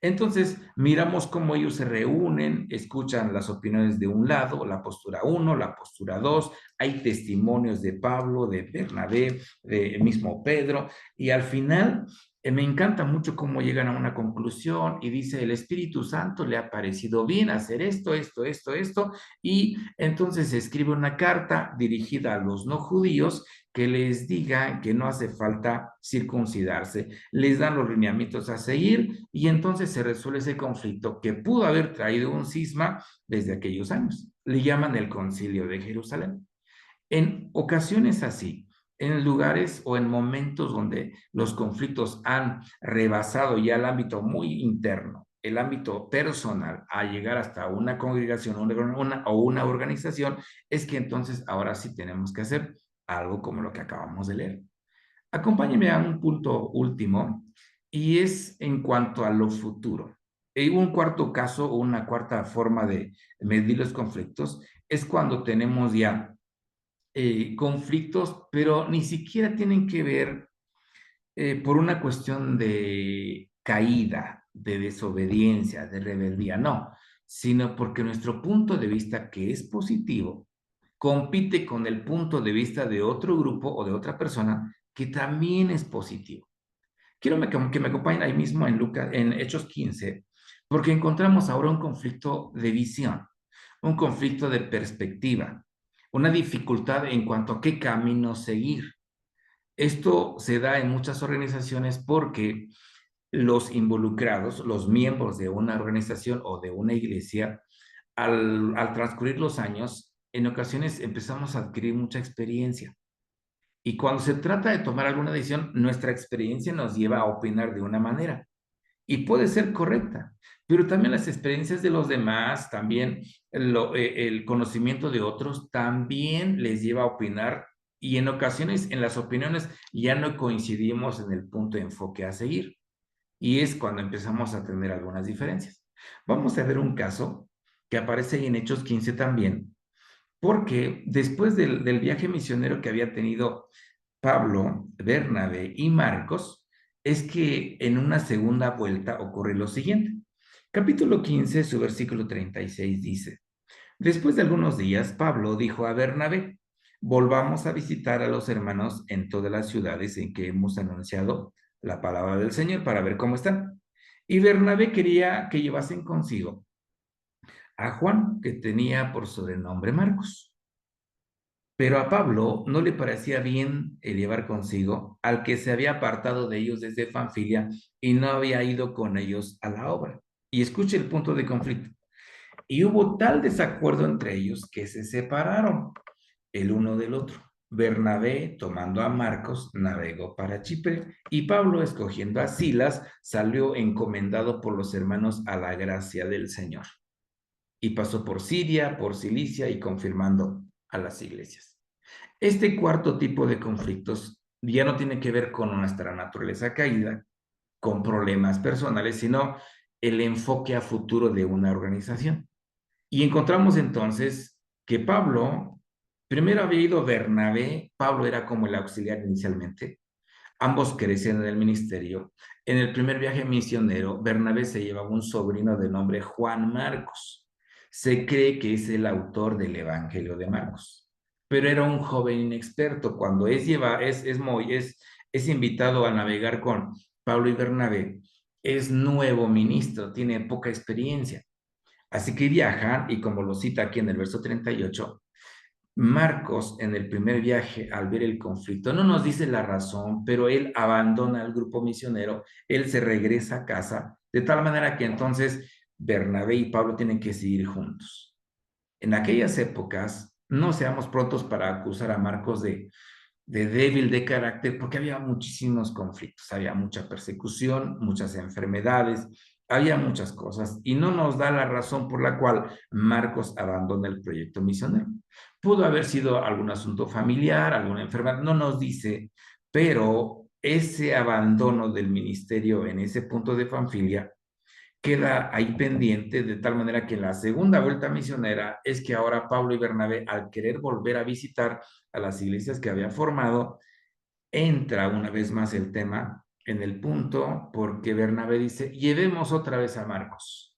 Entonces, miramos cómo ellos se reúnen, escuchan las opiniones de un lado, la postura uno, la postura dos, hay testimonios de Pablo, de Bernabé, de mismo Pedro, y al final me encanta mucho cómo llegan a una conclusión y dice, el Espíritu Santo le ha parecido bien hacer esto, esto, esto, esto, y entonces se escribe una carta dirigida a los no judíos que les diga que no hace falta circuncidarse, les dan los lineamientos a seguir y entonces se resuelve ese conflicto que pudo haber traído un cisma desde aquellos años. Le llaman el Concilio de Jerusalén. En ocasiones así, en lugares o en momentos donde los conflictos han rebasado ya el ámbito muy interno, el ámbito personal, a llegar hasta una congregación o una organización, es que entonces ahora sí tenemos que hacer algo como lo que acabamos de leer. Acompáñeme a un punto último y es en cuanto a lo futuro. Un cuarto caso o una cuarta forma de medir los conflictos es cuando tenemos ya conflictos, pero ni siquiera tienen que ver por una cuestión de caída, de desobediencia, de rebeldía, no, sino porque nuestro punto de vista, que es positivo, compite con el punto de vista de otro grupo o de otra persona que también es positivo. Quiero que me acompañen ahí mismo en Hechos 15, porque encontramos ahora un conflicto de visión, un conflicto de perspectiva, una dificultad en cuanto a qué camino seguir. Esto se da en muchas organizaciones porque los involucrados, los miembros de una organización o de una iglesia, al transcurrir los años, en ocasiones empezamos a adquirir mucha experiencia. Y cuando se trata de tomar alguna decisión, nuestra experiencia nos lleva a opinar de una manera y puede ser correcta, pero también las experiencias de los demás, también el conocimiento de otros, también les lleva a opinar y en ocasiones en las opiniones ya no coincidimos en el punto de enfoque a seguir y es cuando empezamos a tener algunas diferencias. Vamos a ver un caso que aparece ahí en Hechos 15 también, porque después del viaje misionero que había tenido Pablo, Bernabé y Marcos, es que en una segunda vuelta ocurre lo siguiente. Capítulo 15, su versículo 36 dice, después de algunos días, Pablo dijo a Bernabé, volvamos a visitar a los hermanos en todas las ciudades en que hemos anunciado la palabra del Señor para ver cómo están. Y Bernabé quería que llevasen consigo a Juan, que tenía por sobrenombre Marcos. Pero a Pablo no le parecía bien el llevar consigo al que se había apartado de ellos desde Panfilia y no había ido con ellos a la obra. Y escuche el punto de conflicto. Y hubo tal desacuerdo entre ellos que se separaron el uno del otro. Bernabé, tomando a Marcos, navegó para Chipre y Pablo, escogiendo a Silas, salió encomendado por los hermanos a la gracia del Señor. Y pasó por Siria, por Cilicia y confirmando a las iglesias. Este cuarto tipo de conflictos ya no tiene que ver con nuestra naturaleza caída, con problemas personales, sino el enfoque a futuro de una organización. Y encontramos entonces que Pablo, primero había ido Bernabé, Pablo era como el auxiliar inicialmente, ambos crecían en el ministerio. En el primer viaje misionero, Bernabé se llevaba un sobrino de nombre Juan Marcos. Se cree que es el autor del Evangelio de Marcos, pero era un joven inexperto. Cuando es invitado a navegar con Pablo y Bernabé, es nuevo ministro, tiene poca experiencia. Así que viajan, y como lo cita aquí en el verso 38, Marcos en el primer viaje, al ver el conflicto, no nos dice la razón, pero él abandona al grupo misionero, él se regresa a casa, de tal manera que entonces Bernabé y Pablo tienen que seguir juntos. En aquellas épocas, no seamos prontos para acusar a Marcos de débil de carácter, porque había muchísimos conflictos, había mucha persecución, muchas enfermedades, había muchas cosas, y no nos da la razón por la cual Marcos abandona el proyecto misionero. Pudo haber sido algún asunto familiar, alguna enfermedad, no nos dice, pero ese abandono del ministerio en ese punto de Panfilia queda ahí pendiente, de tal manera que en la segunda vuelta misionera es que ahora Pablo y Bernabé, al querer volver a visitar a las iglesias que había formado, entra una vez más el tema en el punto porque Bernabé dice, llevemos otra vez a Marcos.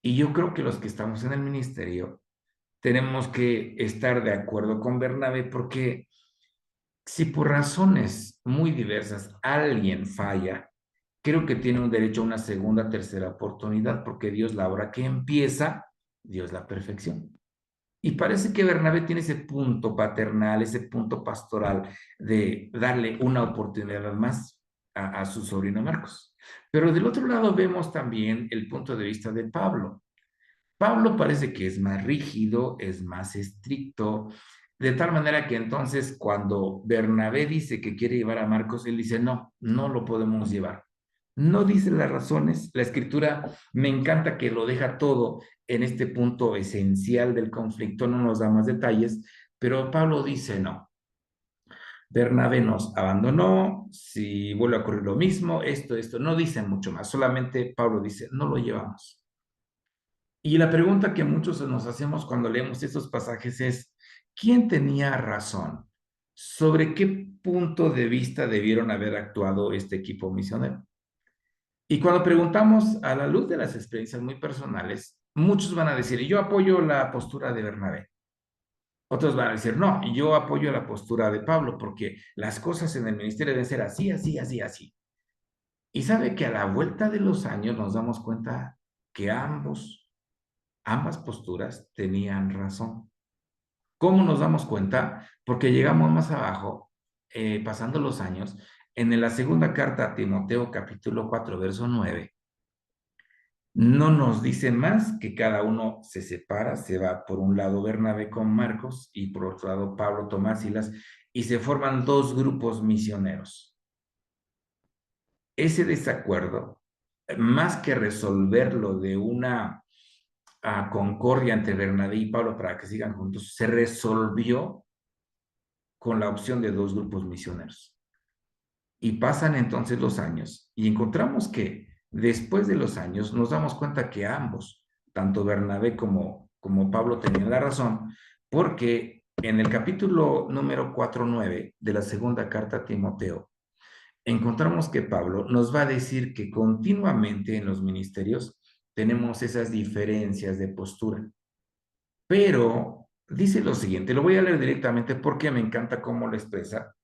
Y yo creo que los que estamos en el ministerio tenemos que estar de acuerdo con Bernabé porque si por razones muy diversas alguien falla, creo que tiene un derecho a una segunda, tercera oportunidad, porque Dios la obra que empieza, Dios la perfección. Y parece que Bernabé tiene ese punto paternal, ese punto pastoral de darle una oportunidad más a su sobrino Marcos. Pero del otro lado vemos también el punto de vista de Pablo. Pablo parece que es más rígido, es más estricto, de tal manera que entonces cuando Bernabé dice que quiere llevar a Marcos, él dice, no, no lo podemos llevar. No dice las razones, la escritura me encanta que lo deja todo en este punto esencial del conflicto, no nos da más detalles, pero Pablo dice, no, Bernabé nos abandonó, si vuelve a ocurrir lo mismo, esto, no dice mucho más, solamente Pablo dice, no lo llevamos. Y la pregunta que muchos nos hacemos cuando leemos estos pasajes es, ¿quién tenía razón? ¿Sobre qué punto de vista debieron haber actuado este equipo misionero? Y cuando preguntamos a la luz de las experiencias muy personales, muchos van a decir, yo apoyo la postura de Bernabé. Otros van a decir, no, yo apoyo la postura de Pablo, porque las cosas en el ministerio deben ser así, así, así, así. Y sabe que a la vuelta de los años nos damos cuenta que ambas posturas tenían razón. ¿Cómo nos damos cuenta? Porque llegamos más abajo, pasando los años, en la segunda carta a Timoteo capítulo 4 verso 9, no nos dice más que cada uno se separa, se va por un lado Bernabé con Marcos y por otro lado Pablo, Tomás, Silas, y se forman dos grupos misioneros. Ese desacuerdo, más que resolverlo de una concordia entre Bernabé y Pablo para que sigan juntos, se resolvió con la opción de dos grupos misioneros. Y pasan entonces los años y encontramos que después de los años nos damos cuenta que ambos, tanto Bernabé como Pablo, tenían la razón, porque en el capítulo número 4:9 de la segunda carta a Timoteo, encontramos que Pablo nos va a decir que continuamente en los ministerios tenemos esas diferencias de postura. Pero dice lo siguiente, lo voy a leer directamente porque me encanta cómo lo expresa.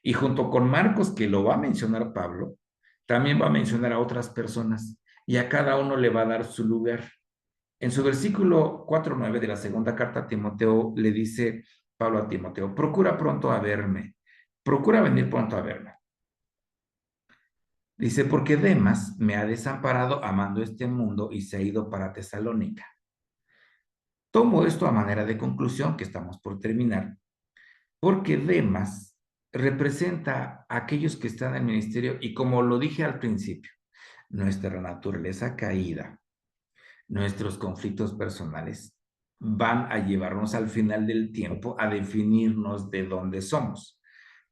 Y junto con Marcos, que lo va a mencionar Pablo, también va a mencionar a otras personas y a cada uno le va a dar su lugar. En su versículo 4:9 de la segunda carta a Timoteo, le dice Pablo a Timoteo, procura pronto a verme, procura venir pronto a verme. Dice, porque Demas me ha desamparado amando este mundo y se ha ido para Tesalónica. Tomo esto a manera de conclusión, que estamos por terminar, porque Demas representa a aquellos que están en el ministerio y como lo dije al principio, nuestra naturaleza caída, nuestros conflictos personales van a llevarnos al final del tiempo a definirnos de dónde somos.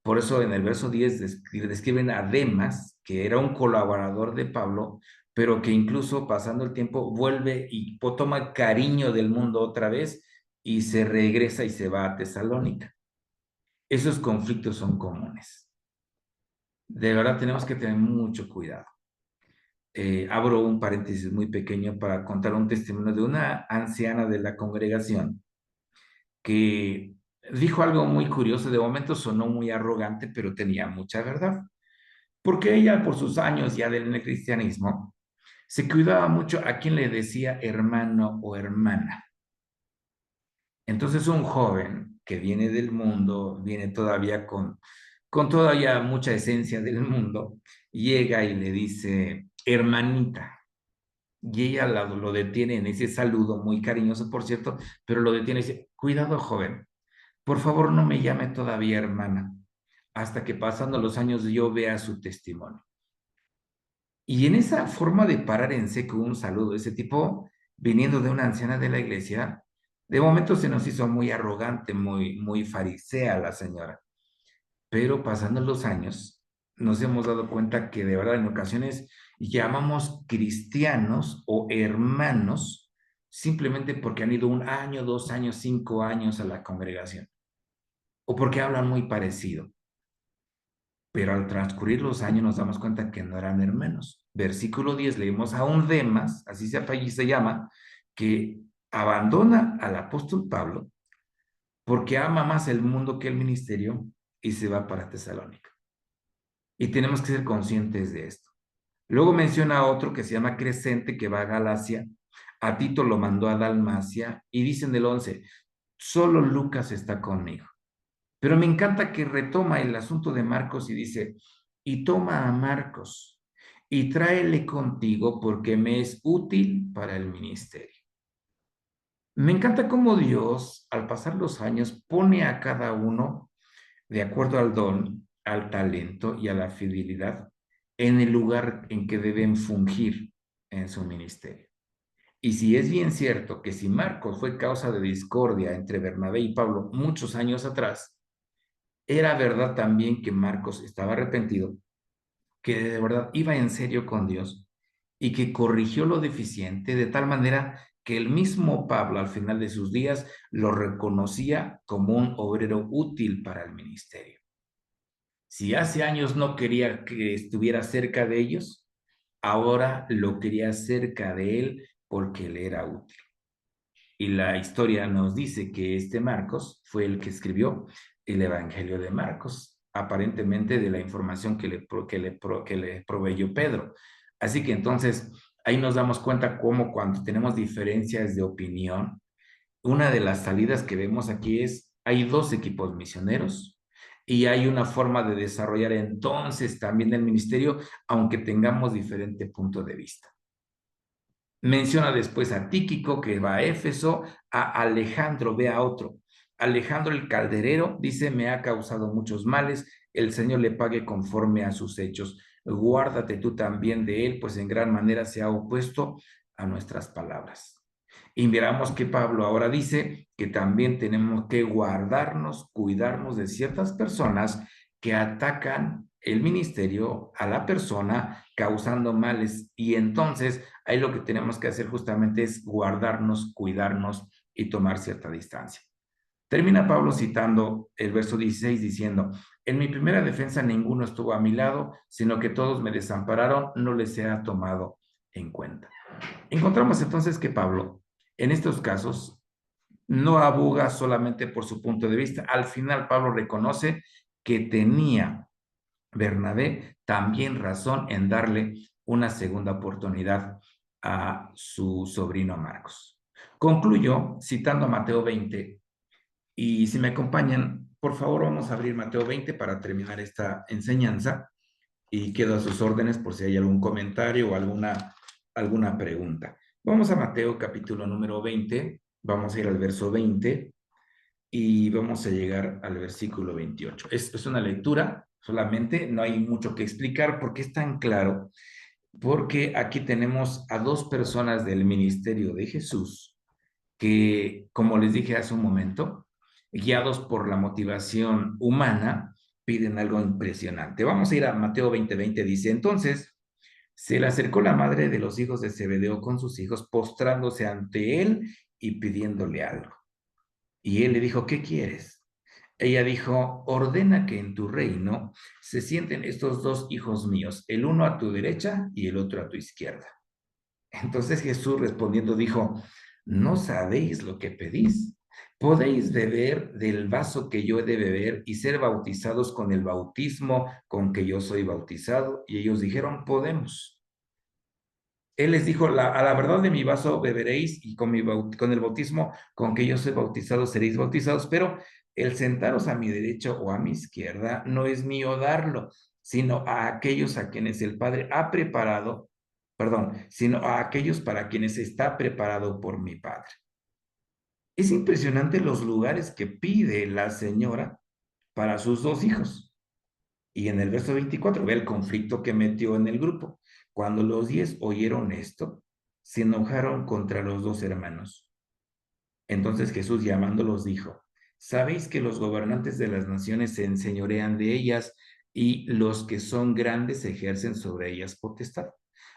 Por eso en el verso 10 describen a Demas, que era un colaborador de Pablo, pero que incluso pasando el tiempo vuelve y toma cariño del mundo otra vez y se regresa y se va a Tesalónica. Esos conflictos son comunes. De verdad tenemos que tener mucho cuidado. Abro un paréntesis muy pequeño para contar un testimonio de una anciana de la congregación que dijo algo muy curioso. De momento sonó muy arrogante, pero tenía mucha verdad. Porque ella, por sus años ya en el cristianismo, se cuidaba mucho a quien le decía hermano o hermana. Entonces un joven que viene del mundo, viene todavía con todavía mucha esencia del mundo, llega y le dice hermanita. Y ella lo detiene en ese saludo muy cariñoso, por cierto, pero lo detiene y dice, cuidado joven, por favor no me llame todavía hermana, hasta que pasando los años yo vea su testimonio. Y en esa forma de parar en seco un saludo, ese tipo, viniendo de una anciana de la iglesia, de momento se nos hizo muy arrogante, muy farisea la señora. Pero pasando los años, nos hemos dado cuenta que de verdad en ocasiones llamamos cristianos o hermanos simplemente porque han ido 1 año, 2 años, 5 años a la congregación o porque hablan muy parecido. Pero al transcurrir los años nos damos cuenta que no eran hermanos. Versículo 10 leímos a un Demas, así se llama, que abandona al apóstol Pablo porque ama más el mundo que el ministerio y se va para Tesalónica. Y tenemos que ser conscientes de esto. Luego menciona a otro que se llama Crescente, que va a Galacia. A Tito lo mandó a Dalmacia. Y dicen del 11, solo Lucas está conmigo. Pero me encanta que retoma el asunto de Marcos y dice, y toma a Marcos y tráele contigo porque me es útil para el ministerio. Me encanta cómo Dios, al pasar los años, pone a cada uno de acuerdo al don, al talento y a la fidelidad en el lugar en que deben fungir en su ministerio. Y si es bien cierto que si Marcos fue causa de discordia entre Bernabé y Pablo muchos años atrás, era verdad también que Marcos estaba arrepentido, que de verdad iba en serio con Dios y que corrigió lo deficiente de tal manera que el mismo Pablo al final de sus días lo reconocía como un obrero útil para el ministerio. Si hace años no quería que estuviera cerca de ellos, ahora lo quería cerca de él porque le era útil. Y la historia nos dice que este Marcos fue el que escribió el Evangelio de Marcos, aparentemente de la información que le proveyó Pedro. Así que entonces ahí nos damos cuenta cómo cuando tenemos diferencias de opinión, una de las salidas que vemos aquí es, hay dos equipos misioneros y hay una forma de desarrollar entonces también el ministerio, aunque tengamos diferente punto de vista. Menciona después a Tíquico, que va a Éfeso, a Alejandro, ve a otro. Alejandro el calderero dice, me ha causado muchos males, el Señor le pague conforme a sus hechos. Guárdate tú también de él, pues en gran manera se ha opuesto a nuestras palabras. Y miramos que Pablo ahora dice que también tenemos que guardarnos, cuidarnos de ciertas personas que atacan el ministerio a la persona causando males. Y entonces ahí lo que tenemos que hacer justamente es guardarnos, cuidarnos y tomar cierta distancia. Termina Pablo citando el verso 16 diciendo, en mi primera defensa ninguno estuvo a mi lado, sino que todos me desampararon, no les he tomado en cuenta. Encontramos entonces que Pablo, en estos casos, no aboga solamente por su punto de vista. Al final, Pablo reconoce que tenía Bernabé también razón en darle una segunda oportunidad a su sobrino Marcos. Concluyo citando a Mateo 20 y si me acompañan, por favor vamos a abrir Mateo 20 para terminar esta enseñanza y quedo a sus órdenes por si hay algún comentario o alguna pregunta. Vamos a Mateo capítulo número 20, vamos a ir al verso 20 y vamos a llegar al versículo 28. Es una lectura solamente, no hay mucho que explicar porque es tan claro, porque aquí tenemos a dos personas del ministerio de Jesús que, como les dije hace un momento, guiados por la motivación humana, piden algo impresionante. Vamos a ir a Mateo 20:20, dice, entonces se le acercó la madre de los hijos de Zebedeo con sus hijos, postrándose ante él y pidiéndole algo. Y él le dijo, ¿qué quieres? Ella dijo, ordena que en tu reino se sienten estos dos hijos míos, el uno a tu derecha y el otro a tu izquierda. Entonces Jesús respondiendo dijo, no sabéis lo que pedís. ¿Podéis beber del vaso que yo he de beber y ser bautizados con el bautismo con que yo soy bautizado? Y ellos dijeron, podemos. Él les dijo, a la verdad de mi vaso beberéis y con el bautismo con que yo soy bautizado seréis bautizados, pero el sentaros a mi derecha o a mi izquierda no es mío darlo, sino a aquellos a quienes el Padre ha preparado, perdón, sino a aquellos para quienes está preparado por mi Padre. Es impresionante los lugares que pide la señora para sus dos hijos. Y en el verso 24 ve el conflicto que metió en el grupo. Cuando los 10 oyeron esto, se enojaron contra los dos hermanos. Entonces Jesús llamándolos dijo, ¿sabéis que los gobernantes de las naciones se enseñorean de ellas y los que son grandes ejercen sobre ellas potestad?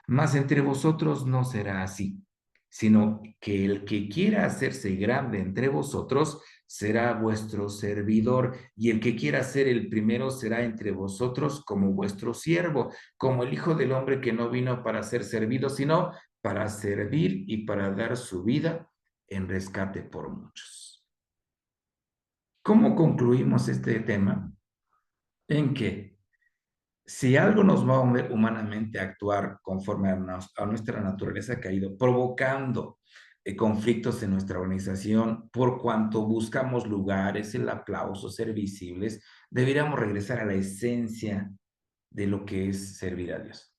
Mas entre vosotros no será así, sino que el que quiera hacerse grande entre vosotros será vuestro servidor, y el que quiera ser el primero será entre vosotros como vuestro siervo, como el Hijo del Hombre que no vino para ser servido, sino para servir y para dar su vida en rescate por muchos. ¿Cómo concluimos este tema? En que si algo nos va a mover humanamente a actuar conforme a nuestra naturaleza caído, provocando conflictos en nuestra organización, por cuanto buscamos lugares, el aplauso, ser visibles, deberíamos regresar a la esencia de lo que es servir a Dios.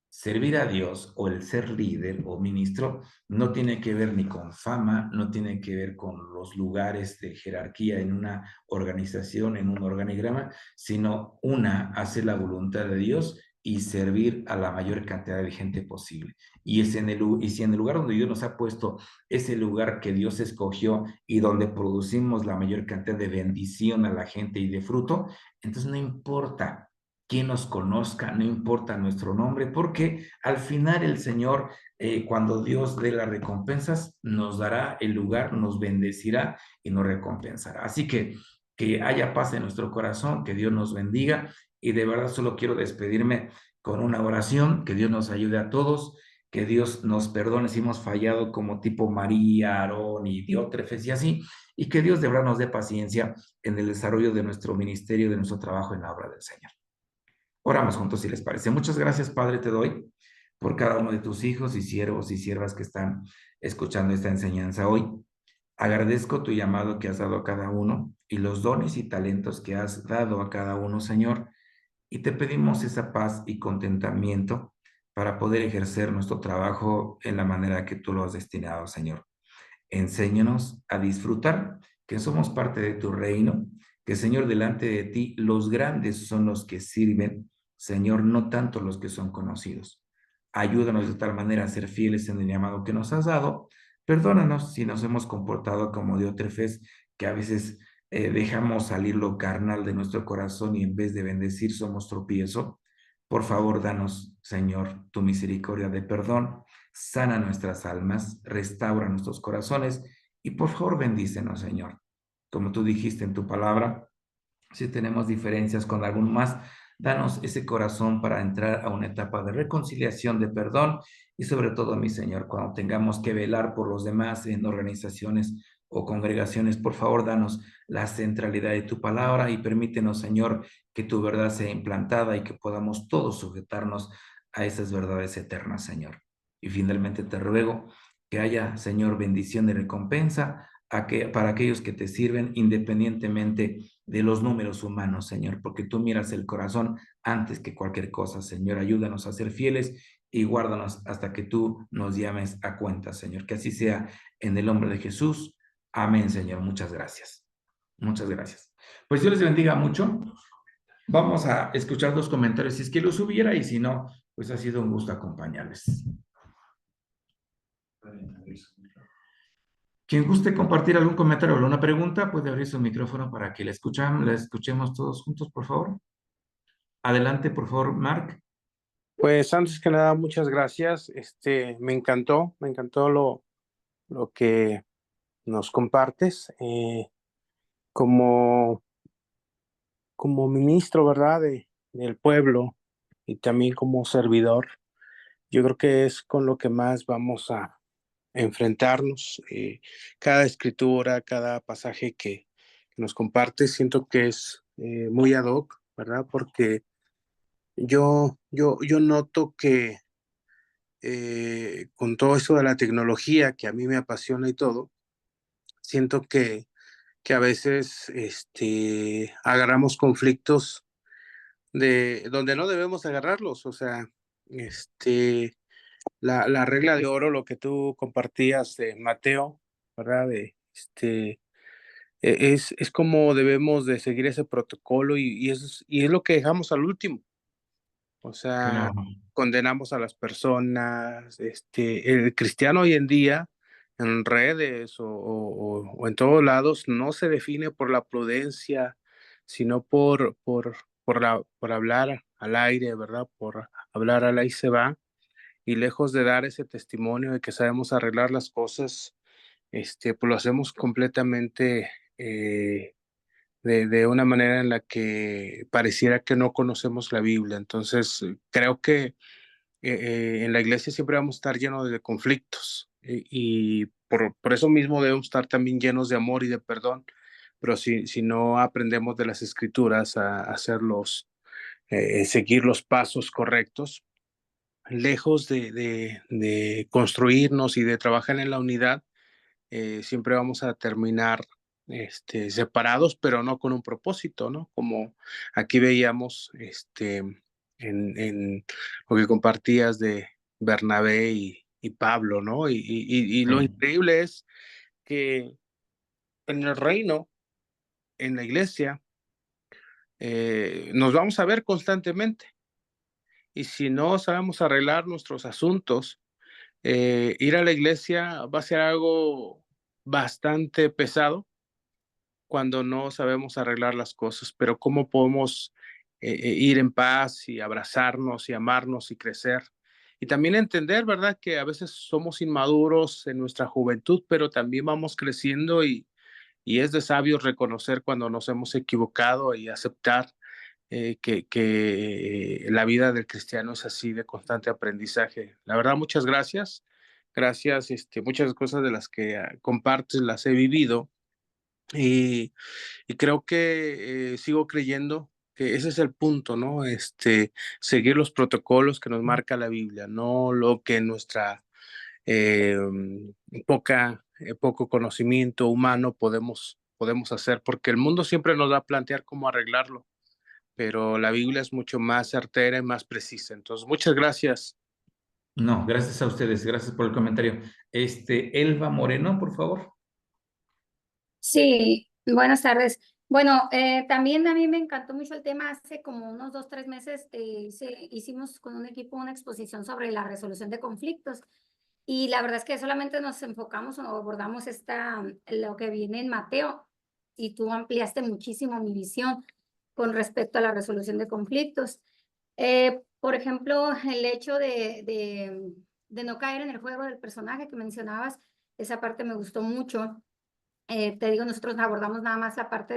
Servir a Dios o el ser líder o ministro no tiene que ver ni con fama, no tiene que ver con los lugares de jerarquía en una organización, en un organigrama, sino hacer la voluntad de Dios y servir a la mayor cantidad de gente posible. Y si en el lugar donde Dios nos ha puesto es el lugar que Dios escogió y donde producimos la mayor cantidad de bendición a la gente y de fruto, entonces no importa quién nos conozca, no importa nuestro nombre, porque al final el Señor, cuando Dios dé las recompensas, nos dará el lugar, nos bendecirá y nos recompensará. Así que haya paz en nuestro corazón, que Dios nos bendiga y de verdad solo quiero despedirme con una oración, que Dios nos ayude a todos, que Dios nos perdone si hemos fallado como tipo María, Aarón y Diótrefes y así, y que Dios de verdad nos dé paciencia en el desarrollo de nuestro ministerio, de nuestro trabajo en la obra del Señor. Oramos juntos si les parece. Muchas gracias, Padre, te doy por cada uno de tus hijos y siervos y siervas que están escuchando esta enseñanza hoy. Agradezco tu llamado que has dado a cada uno y los dones y talentos que has dado a cada uno, Señor. Y te pedimos esa paz y contentamiento para poder ejercer nuestro trabajo en la manera que tú lo has destinado, Señor. Enséñanos a disfrutar que somos parte de tu reino, que Señor, delante de ti los grandes son los que sirven, Señor, no tanto los que son conocidos. Ayúdanos de tal manera a ser fieles en el llamado que nos has dado. Perdónanos si nos hemos comportado como Diótrefes, que a veces dejamos salir lo carnal de nuestro corazón y en vez de bendecir somos tropiezo. Por favor, danos, Señor, tu misericordia de perdón, sana nuestras almas, restaura nuestros corazones y por favor bendícenos, Señor. Como tú dijiste en tu palabra, si tenemos diferencias con algún más, danos ese corazón para entrar a una etapa de reconciliación, de perdón y sobre todo, mi Señor, cuando tengamos que velar por los demás en organizaciones o congregaciones, por favor, danos la centralidad de tu palabra y permítenos, Señor, que tu verdad sea implantada y que podamos todos sujetarnos a esas verdades eternas, Señor. Y finalmente te ruego que haya, Señor, bendición y recompensa para aquellos que te sirven independientemente de los números humanos, Señor, porque tú miras el corazón antes que cualquier cosa, Señor. Ayúdanos a ser fieles y guárdanos hasta que tú nos llames a cuenta, Señor. Que así sea en el nombre de Jesús. Amén, Señor. Muchas gracias. Muchas gracias. Pues Dios les bendiga mucho. Vamos a escuchar los comentarios si es que los hubiera y si no, pues ha sido un gusto acompañarles. Quien guste compartir algún comentario o alguna pregunta puede abrir su micrófono para que la escuchemos todos juntos, por favor. Adelante, por favor, Mark. Pues antes que nada, muchas gracias. Me encantó lo que nos compartes. Como, como ministro, ¿verdad? Del pueblo y también como servidor, yo creo que es con lo que más vamos a enfrentarnos. Cada escritura, cada pasaje que nos comparte, siento que es muy ad hoc, ¿verdad? Porque yo noto que con todo eso de la tecnología que a mí me apasiona y todo, siento que a veces agarramos conflictos de donde no debemos agarrarlos. O sea, la regla de oro, lo que tú compartías de Mateo, ¿verdad? Es como debemos de seguir ese protocolo y es lo que dejamos al último. O sea, Claro, condenamos a las personas. El cristiano hoy en día, en redes o en todos lados, no se define por la prudencia, sino por hablar al aire, ¿verdad? Por hablar al aire se va. Y lejos de dar ese testimonio de que sabemos arreglar las cosas, pues lo hacemos completamente de una manera en la que pareciera que no conocemos la Biblia. Entonces, creo que en la iglesia siempre vamos a estar llenos de conflictos y por eso mismo debemos estar también llenos de amor y de perdón. Pero si no aprendemos de las escrituras a hacerlos, seguir los pasos correctos, lejos de construirnos y de trabajar en la unidad, siempre vamos a terminar separados, pero no con un propósito, ¿no? Como aquí veíamos en lo que compartías de Bernabé y Pablo, ¿no? Y lo sí, increíble es que en el reino, en la iglesia, nos vamos a ver constantemente. Y si no sabemos arreglar nuestros asuntos, ir a la iglesia va a ser algo bastante pesado cuando no sabemos arreglar las cosas, pero cómo podemos ir en paz y abrazarnos y amarnos y crecer. Y también entender, ¿verdad? Que a veces somos inmaduros en nuestra juventud, pero también vamos creciendo y es de sabios reconocer cuando nos hemos equivocado y aceptar que la vida del cristiano es así de constante aprendizaje. La verdad, muchas gracias. Gracias, muchas cosas de las que compartes las he vivido y, y creo que sigo creyendo que ese es el punto, ¿no? Seguir los protocolos que nos marca la Biblia, no lo que nuestra eh, poco conocimiento humano podemos hacer, porque el mundo siempre nos va a plantear cómo arreglarlo, pero la Biblia es mucho más certera y más precisa. Entonces, muchas gracias. no, gracias a ustedes, gracias por el comentario. Elba Moreno, por favor. Sí, buenas tardes. Bueno, también a mí me encantó mucho el tema. Hace como unos 2, 3 meses hicimos con un equipo una exposición sobre la resolución de conflictos y la verdad es que solamente nos enfocamos o abordamos lo que viene en Mateo y tú ampliaste muchísimo mi visión con respecto a la resolución de conflictos. Por ejemplo, el hecho de no caer en el juego del personaje que mencionabas, esa parte me gustó mucho. Te digo, nosotros abordamos nada más la parte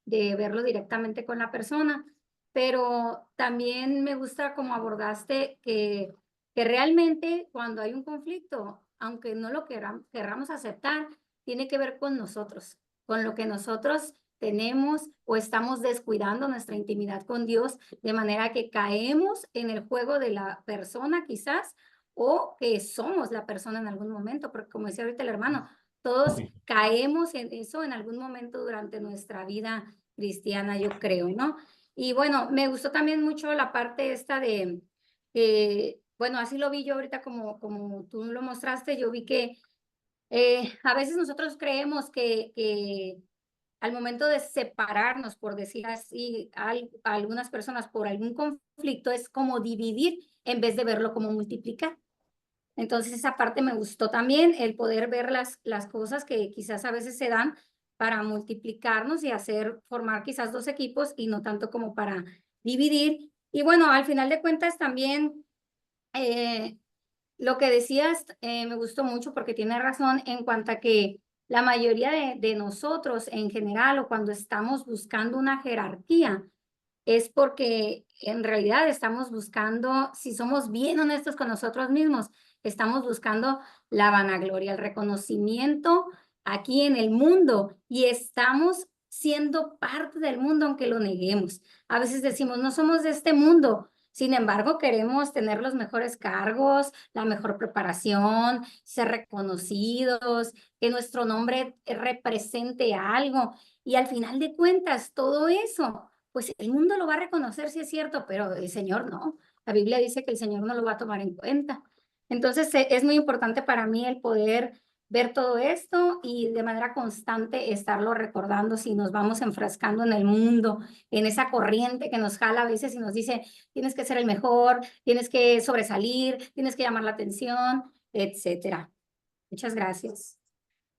de verlo directamente con la persona, pero también me gusta como abordaste que realmente cuando hay un conflicto, aunque no lo querramos aceptar, tiene que ver con nosotros, con lo que nosotros tenemos o estamos descuidando nuestra intimidad con Dios, de manera que caemos en el juego de la persona quizás o que somos la persona en algún momento, porque como decía ahorita el hermano, todos caemos en eso en algún momento durante nuestra vida cristiana, yo creo, ¿no? Y bueno, me gustó también mucho la parte esta de, bueno, así lo vi yo ahorita como tú lo mostraste, yo vi que a veces nosotros creemos que al momento de separarnos, por decir así, a algunas personas por algún conflicto, es como dividir en vez de verlo como multiplicar. Entonces esa parte me gustó también, el poder ver las cosas que quizás a veces se dan para multiplicarnos y formar quizás dos equipos y no tanto como para dividir. Y bueno, al final de cuentas también lo que decías me gustó mucho porque tiene razón en cuanto a que la mayoría de nosotros en general o cuando estamos buscando una jerarquía es porque en realidad estamos buscando, si somos bien honestos con nosotros mismos, estamos buscando la vanagloria, el reconocimiento aquí en el mundo y estamos siendo parte del mundo aunque lo neguemos. A veces decimos, no somos de este mundo, sin embargo, queremos tener los mejores cargos, la mejor preparación, ser reconocidos, que nuestro nombre represente algo. Y al final de cuentas, todo eso, pues el mundo lo va a reconocer si es cierto, pero el Señor no. La Biblia dice que el Señor no lo va a tomar en cuenta. Entonces, es muy importante para mí el poder ver todo esto y de manera constante estarlo recordando si nos vamos enfrascando en el mundo, en esa corriente que nos jala a veces y nos dice, tienes que ser el mejor, tienes que sobresalir, tienes que llamar la atención, etcétera. Muchas gracias.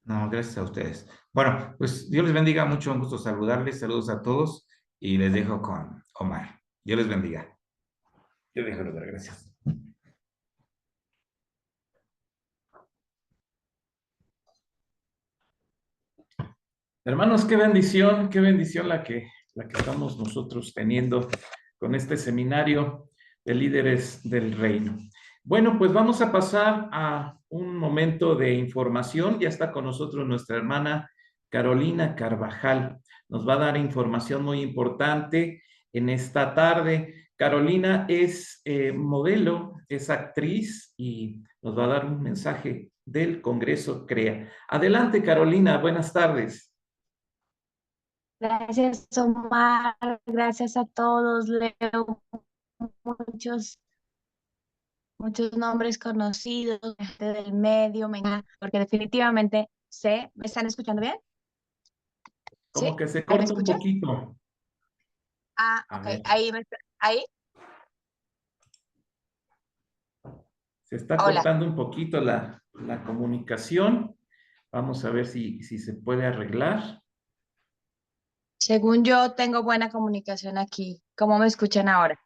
No, gracias a ustedes. Bueno, pues Dios les bendiga mucho, un gusto saludarles, saludos a todos y les dejo con Omar. Dios les bendiga. Yo dejo de dar gracias. Hermanos, qué bendición la que estamos nosotros teniendo con este seminario de líderes del reino. Bueno, pues vamos a pasar a un momento de información. Ya está con nosotros nuestra hermana Carolina Carvajal. Nos va a dar información muy importante en esta tarde. Carolina es modelo, es actriz y nos va a dar un mensaje del Congreso CREA. Adelante, Carolina, buenas tardes. Gracias, Omar. Gracias a todos. Leo muchos, muchos nombres conocidos del medio, porque definitivamente sé, ¿me están escuchando bien? Como ¿Sí? que se ¿Ahí me corta un escuchan? poquito. Ah, A ok. ver, Ahí. se está Hola. cortando un poquito la comunicación. Vamos a ver si se puede arreglar. Según yo, tengo buena comunicación aquí. ¿Cómo me escuchan ahora?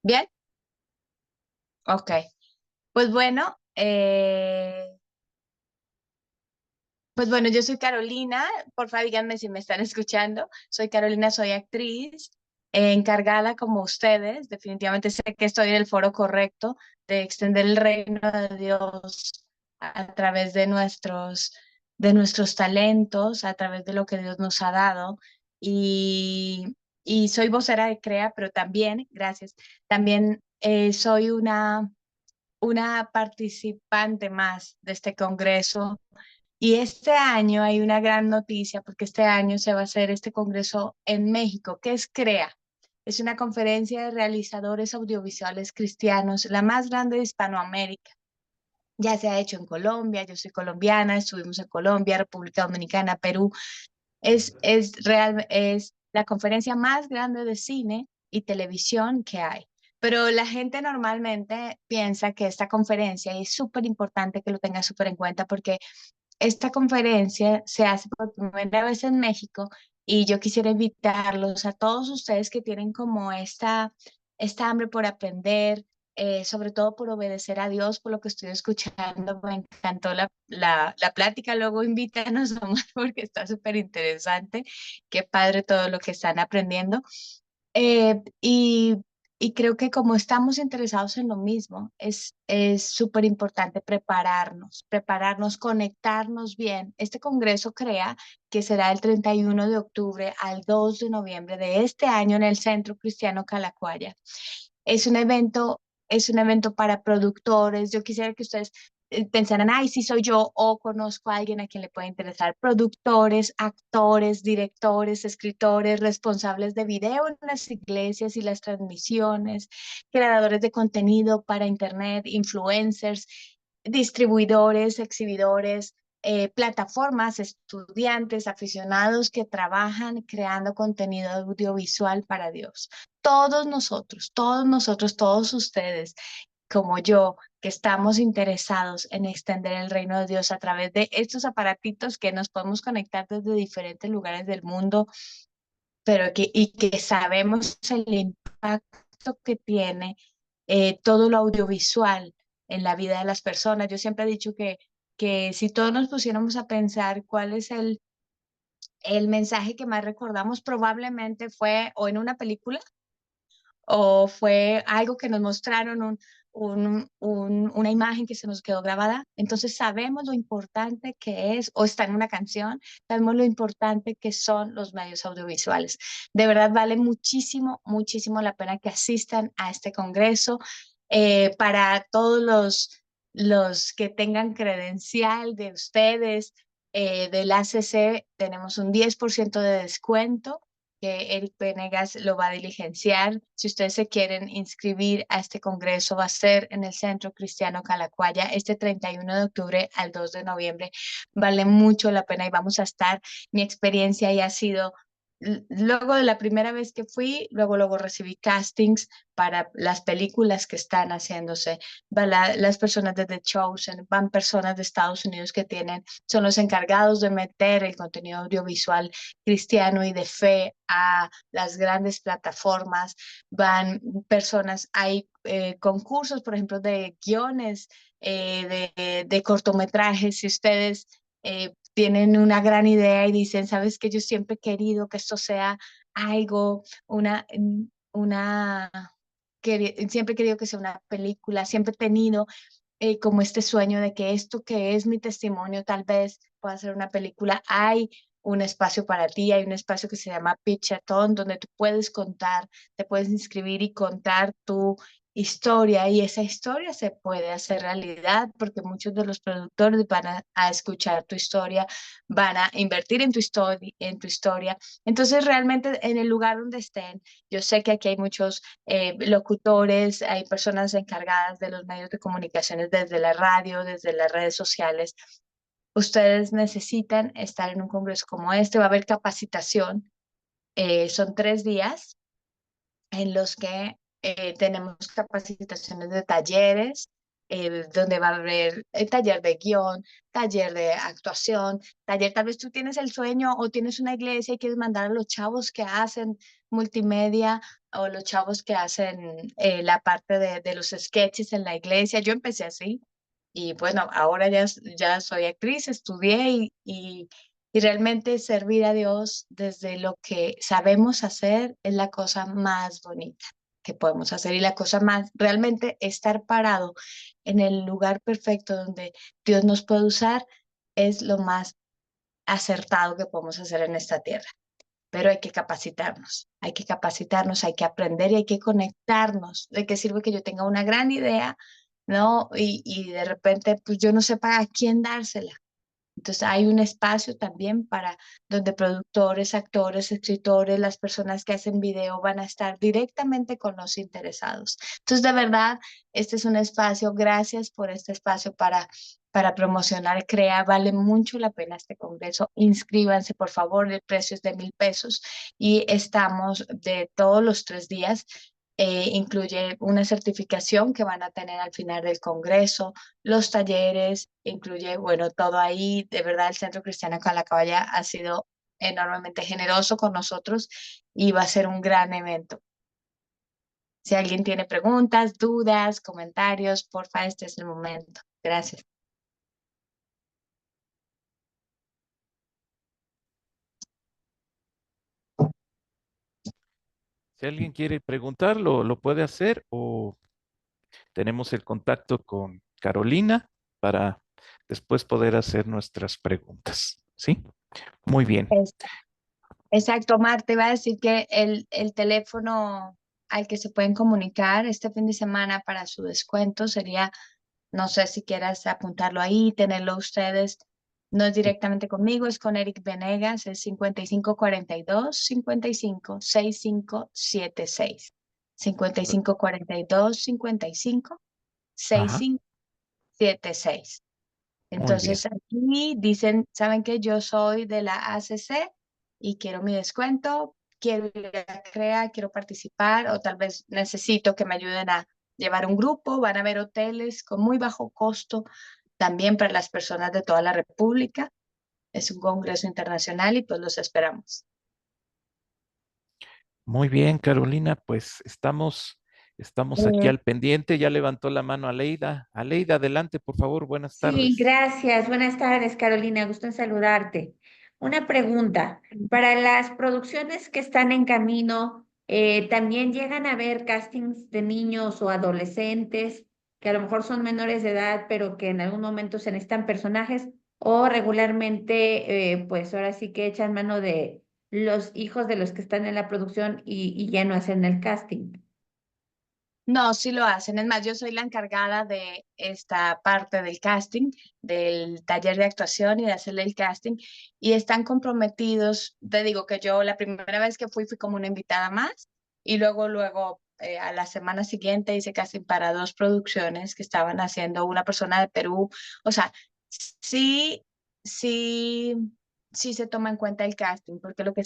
¿Bien? Ok. Pues bueno, yo soy Carolina, por favor díganme si me están escuchando. Soy Carolina, soy actriz, encargada como ustedes. Definitivamente sé que estoy en el foro correcto de extender el reino de Dios a través de nuestros talentos, a través de lo que Dios nos ha dado. Y soy vocera de CREA, pero también, gracias, también soy una participante más de este congreso y este año hay una gran noticia porque este año se va a hacer este congreso en México, que es CREA. Es una conferencia de realizadores audiovisuales cristianos, la más grande de Hispanoamérica. Ya se ha hecho en Colombia, yo soy colombiana, estuvimos en Colombia, República Dominicana, Perú. Es la conferencia más grande de cine y televisión que hay. Pero la gente normalmente piensa que esta conferencia es súper importante que lo tenga súper en cuenta porque esta conferencia se hace por primera vez en México y yo quisiera invitarlos a todos ustedes que tienen como esta hambre por aprender, sobre todo por obedecer a Dios, por lo que estoy escuchando. Me encantó la plática, luego invítanos, Omar, porque está súper interesante. Qué padre todo lo que están aprendiendo. Eh, y, y creo que como estamos interesados en lo mismo, es súper importante prepararnos, conectarnos bien. Este congreso CREA, que será el 31 de octubre al 2 de noviembre de este año en el Centro Cristiano Calacuaya. Es un evento es un evento para productores. Yo quisiera que ustedes pensaran, ay, sí soy yo, o conozco a alguien a quien le puede interesar. Productores, actores, directores, escritores, responsables de video en las iglesias y las transmisiones, creadores de contenido para internet, influencers, distribuidores, exhibidores, plataformas, estudiantes, aficionados que trabajan creando contenido audiovisual para Dios. Todos nosotros, todos ustedes, como yo, que estamos interesados en extender el reino de Dios a través de estos aparatitos que nos podemos conectar desde diferentes lugares del mundo, pero y que sabemos el impacto que tiene todo lo audiovisual en la vida de las personas. Yo siempre he dicho que si todos nos pusiéramos a pensar cuál es el mensaje que más recordamos, probablemente fue o en una película o fue algo que nos mostraron, una imagen que se nos quedó grabada. Entonces sabemos lo importante que es, o está en una canción, sabemos lo importante que son los medios audiovisuales. De verdad vale muchísimo, muchísimo la pena que asistan a este congreso. Para todos los que tengan credencial de ustedes, del ACC, tenemos un 10% de descuento que Eric Venegas lo va a diligenciar. Si ustedes se quieren inscribir a este congreso, va a ser en el Centro Cristiano Calacuaya este 31 de octubre al 2 de noviembre. Vale mucho la pena y vamos a estar. Mi experiencia ahí ha sido, luego de la primera vez que fui, luego recibí castings para las películas que están haciéndose. Las personas de The Chosen, van personas de Estados Unidos que son los encargados de meter el contenido audiovisual cristiano y de fe a las grandes plataformas. Van personas, hay concursos, por ejemplo, de guiones, de cortometrajes. Si ustedes tienen una gran idea y dicen, sabes que yo siempre he querido que esto sea algo, una siempre he querido que sea una película, siempre he tenido como este sueño de que esto que es mi testimonio tal vez pueda ser una película. Hay un espacio para ti, hay un espacio que se llama Pitchathon, donde tú puedes contar, te puedes inscribir y contar tu historia, y esa historia se puede hacer realidad porque muchos de los productores van a escuchar tu historia, van a invertir en tu historia. Entonces, realmente en el lugar donde estén, yo sé que aquí hay muchos locutores, hay personas encargadas de los medios de comunicaciones desde la radio, desde las redes sociales. Ustedes necesitan estar en un congreso como este. Va a haber capacitación. Son 3 días en los que tenemos capacitaciones de talleres, donde va a haber taller de guión, taller de actuación, taller, tal vez tú tienes el sueño o tienes una iglesia y quieres mandar a los chavos que hacen multimedia o los chavos que hacen la parte de los sketches en la iglesia. Yo empecé así y bueno, ahora ya soy actriz, estudié y realmente servir a Dios desde lo que sabemos hacer es la cosa más bonita que podemos hacer, y la cosa más, realmente estar parado en el lugar perfecto donde Dios nos puede usar es lo más acertado que podemos hacer en esta tierra. Pero hay que capacitarnos, hay que aprender y hay que conectarnos. ¿De qué sirve que yo tenga una gran idea, no? Y de repente, pues yo no sepa a quién dársela. Entonces hay un espacio también para donde productores, actores, escritores, las personas que hacen video van a estar directamente con los interesados. Entonces, de verdad, este es un espacio, gracias por este espacio para promocionar CREA. Vale mucho la pena este congreso. Inscríbanse, por favor, el precio es de 1,000 pesos y estamos de todos los 3 días. Incluye una certificación que van a tener al final del congreso, los talleres, incluye, bueno, todo ahí. De verdad, el Centro Cristiano Calacabaya ha sido enormemente generoso con nosotros y va a ser un gran evento. Si alguien tiene preguntas, dudas, comentarios, porfa, este es el momento. Gracias. Si alguien quiere preguntar, lo puede hacer, o tenemos el contacto con Carolina para después poder hacer nuestras preguntas. ¿Sí? Muy bien. Exacto, Mar, te iba a decir que el teléfono al que se pueden comunicar este fin de semana para su descuento sería, no sé si quieras apuntarlo ahí, tenerlo ustedes. No es directamente conmigo, es con Eric Venegas, es 5542-556576. Per- Ajá, 5542-556576. muy bien. Entonces aquí dicen, ¿saben qué? Yo soy de la ACC y quiero mi descuento, quiero ir a CREA, quiero participar o tal vez necesito que me ayuden a llevar un grupo. Van a haber hoteles con muy bajo costo también para las personas de toda la República. Es un congreso internacional y pues los esperamos. Muy bien, Carolina, pues estamos aquí Eh, al pendiente. Ya levantó la mano Aleida. Aleida, adelante, por favor. Buenas Sí, tardes. gracias. Buenas tardes, Carolina. Gusto en saludarte. Una pregunta. Para las producciones que están en camino, ¿también llegan a haber castings de niños o adolescentes que a lo mejor son menores de edad, pero que en algún momento se necesitan personajes? ¿O regularmente, pues ahora sí que echan mano de los hijos de los que están en la producción y ya no hacen el casting? No, sí lo hacen. Es más, yo soy la encargada de esta parte del casting, del taller de actuación y de hacerle el casting. Y están comprometidos. Te digo que yo la primera vez que fui como una invitada más y luego a la semana siguiente hice casting para dos producciones que estaban haciendo una persona de Perú. O sea, sí, sí sí se toma en cuenta el casting, porque lo que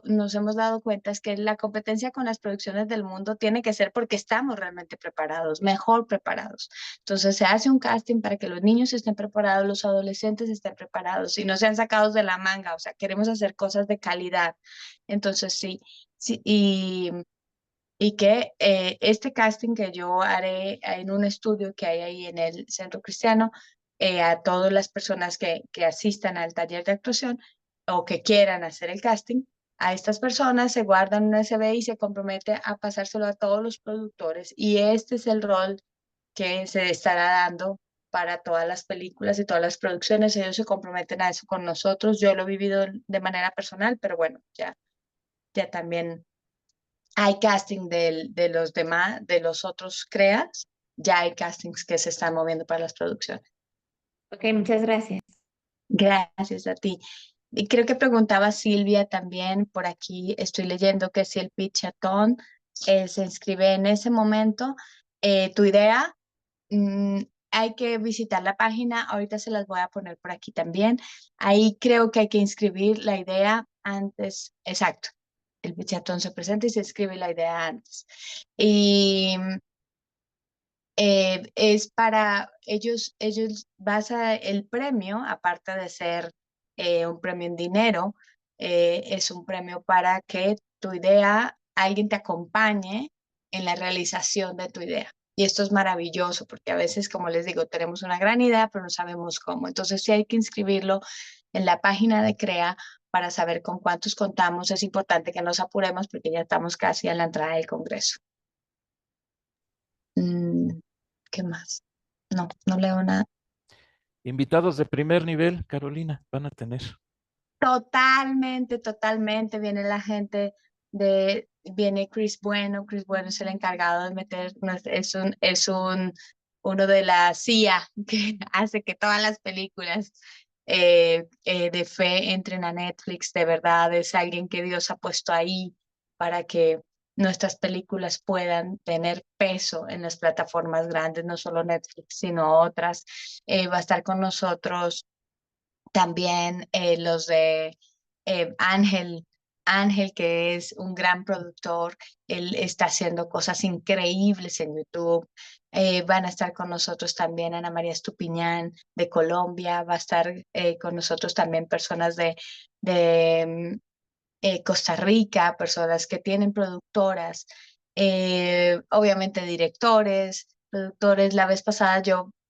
nos hemos dado cuenta es que la competencia con las producciones del mundo tiene que ser porque estamos realmente preparados, mejor preparados. Entonces se hace un casting para que los niños estén preparados, los adolescentes estén preparados y no sean sacados de la manga, o sea, queremos hacer cosas de calidad. Entonces sí, sí, y que este casting que yo haré en un estudio que hay ahí en el Centro Cristiano, a todas las personas que asistan al taller de actuación o que quieran hacer el casting, a estas personas se guardan un USB y se compromete a pasárselo a todos los productores. Y este es el rol que se estará dando para todas las películas y todas las producciones. Ellos se comprometen a eso con nosotros. Yo lo he vivido de manera personal, pero bueno, ya también hay casting de los demás, de los otros creas, ya hay castings que se están moviendo para las producciones. Ok, muchas gracias. Gracias a ti. Y creo que preguntaba Silvia también, por aquí estoy leyendo que si el Pitchathon se inscribe en ese momento, tu idea, mm, hay que visitar la página, ahorita se las voy a poner por aquí también. Ahí creo que hay que inscribir la idea antes, exacto. El Pitchathon se presenta y se escribe la idea antes. Y es para ellos basa el premio, aparte de ser un premio en dinero, es un premio para que tu idea, alguien te acompañe en la realización de tu idea. Y esto es maravilloso porque a veces, como les digo, tenemos una gran idea, pero no sabemos cómo. Entonces sí hay que inscribirlo en la página de CREA para saber con cuántos contamos. Es importante que nos apuremos porque ya estamos casi a la entrada del Congreso. Mm, ¿Qué más? No, no leo nada. Invitados de primer nivel, Carolina, van a tener. Totalmente, totalmente. Viene la gente viene Chris Bueno es el encargado de meter, no, uno de la CIA que hace que todas las películas de fe entren a Netflix, de verdad, es alguien que Dios ha puesto ahí para que nuestras películas puedan tener peso en las plataformas grandes, no solo Netflix, sino otras. Va a estar con nosotros también los de Ángel, que es un gran productor, él está haciendo cosas increíbles en YouTube. Van a estar con nosotros también Ana María Estupiñán de Colombia, va a estar con nosotros también personas de Costa Rica, personas que tienen productoras, obviamente directores, productores. La vez pasada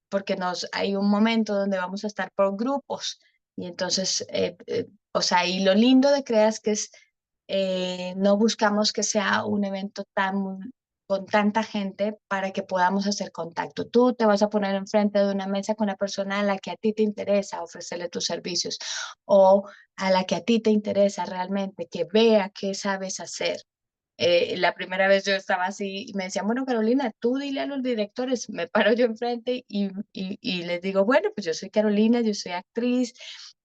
porque hay un momento donde vamos a estar por grupos y entonces, o sea, y lo lindo de Creas que es, no buscamos que sea un evento con tanta gente para que podamos hacer contacto. Tú te vas a poner enfrente de una mesa con la persona a la que a ti te interesa ofrecerle tus servicios o a la que a ti te interesa realmente, que vea qué sabes hacer. La primera vez yo estaba así y me decían, bueno, Carolina, tú dile a los directores, me paro yo enfrente y les digo, bueno, pues yo soy Carolina, yo soy actriz,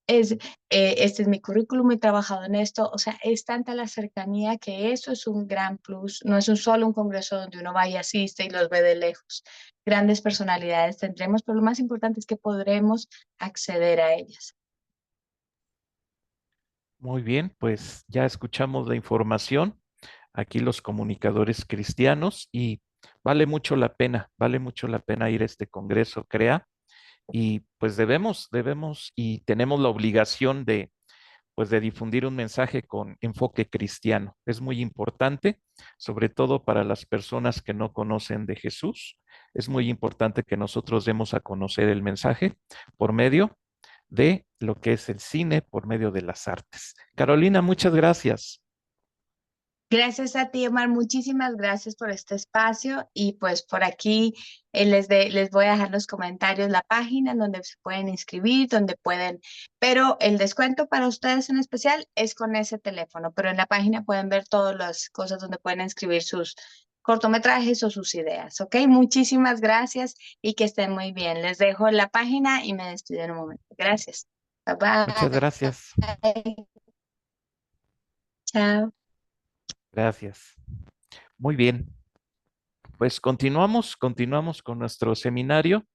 este es mi currículum, he trabajado en esto, o sea, es tanta la cercanía que eso es un gran plus, no es solo un congreso donde uno va y asiste y los ve de lejos. Grandes personalidades tendremos, pero lo más importante es que podremos acceder a ellas. Muy bien, pues ya escuchamos la información, aquí los comunicadores cristianos, y vale mucho la pena ir a este congreso, CREA, y pues debemos y tenemos la obligación de pues de difundir un mensaje con enfoque cristiano. Es muy importante, sobre todo para las personas que no conocen de Jesús. Es muy importante que nosotros demos a conocer el mensaje por medio de lo que es el cine, por medio de las artes. Carolina, muchas gracias. Gracias a ti, Omar. Muchísimas gracias por este espacio y pues por aquí les voy a dejar los comentarios, la página en donde se pueden inscribir, donde pueden, pero el descuento para ustedes en especial es con ese teléfono, pero en la página pueden ver todas las cosas donde pueden inscribir sus cortometrajes o sus ideas, ¿ok? Muchísimas gracias y que estén muy bien. Les dejo la página y me despido en un momento. Gracias. Bye Muchas gracias. bye. Chao. Gracias. Muy bien. Pues continuamos con nuestro seminario.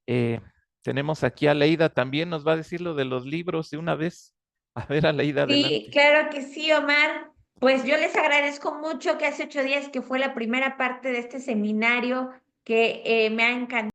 Eh, tenemos aquí a Leida también, nos va a decir lo de los libros de una vez. A ver, Aleida, Sí, adelante. claro que sí, Omar. Pues yo les agradezco mucho que hace 8 días que fue la primera parte de este seminario que me ha encantado.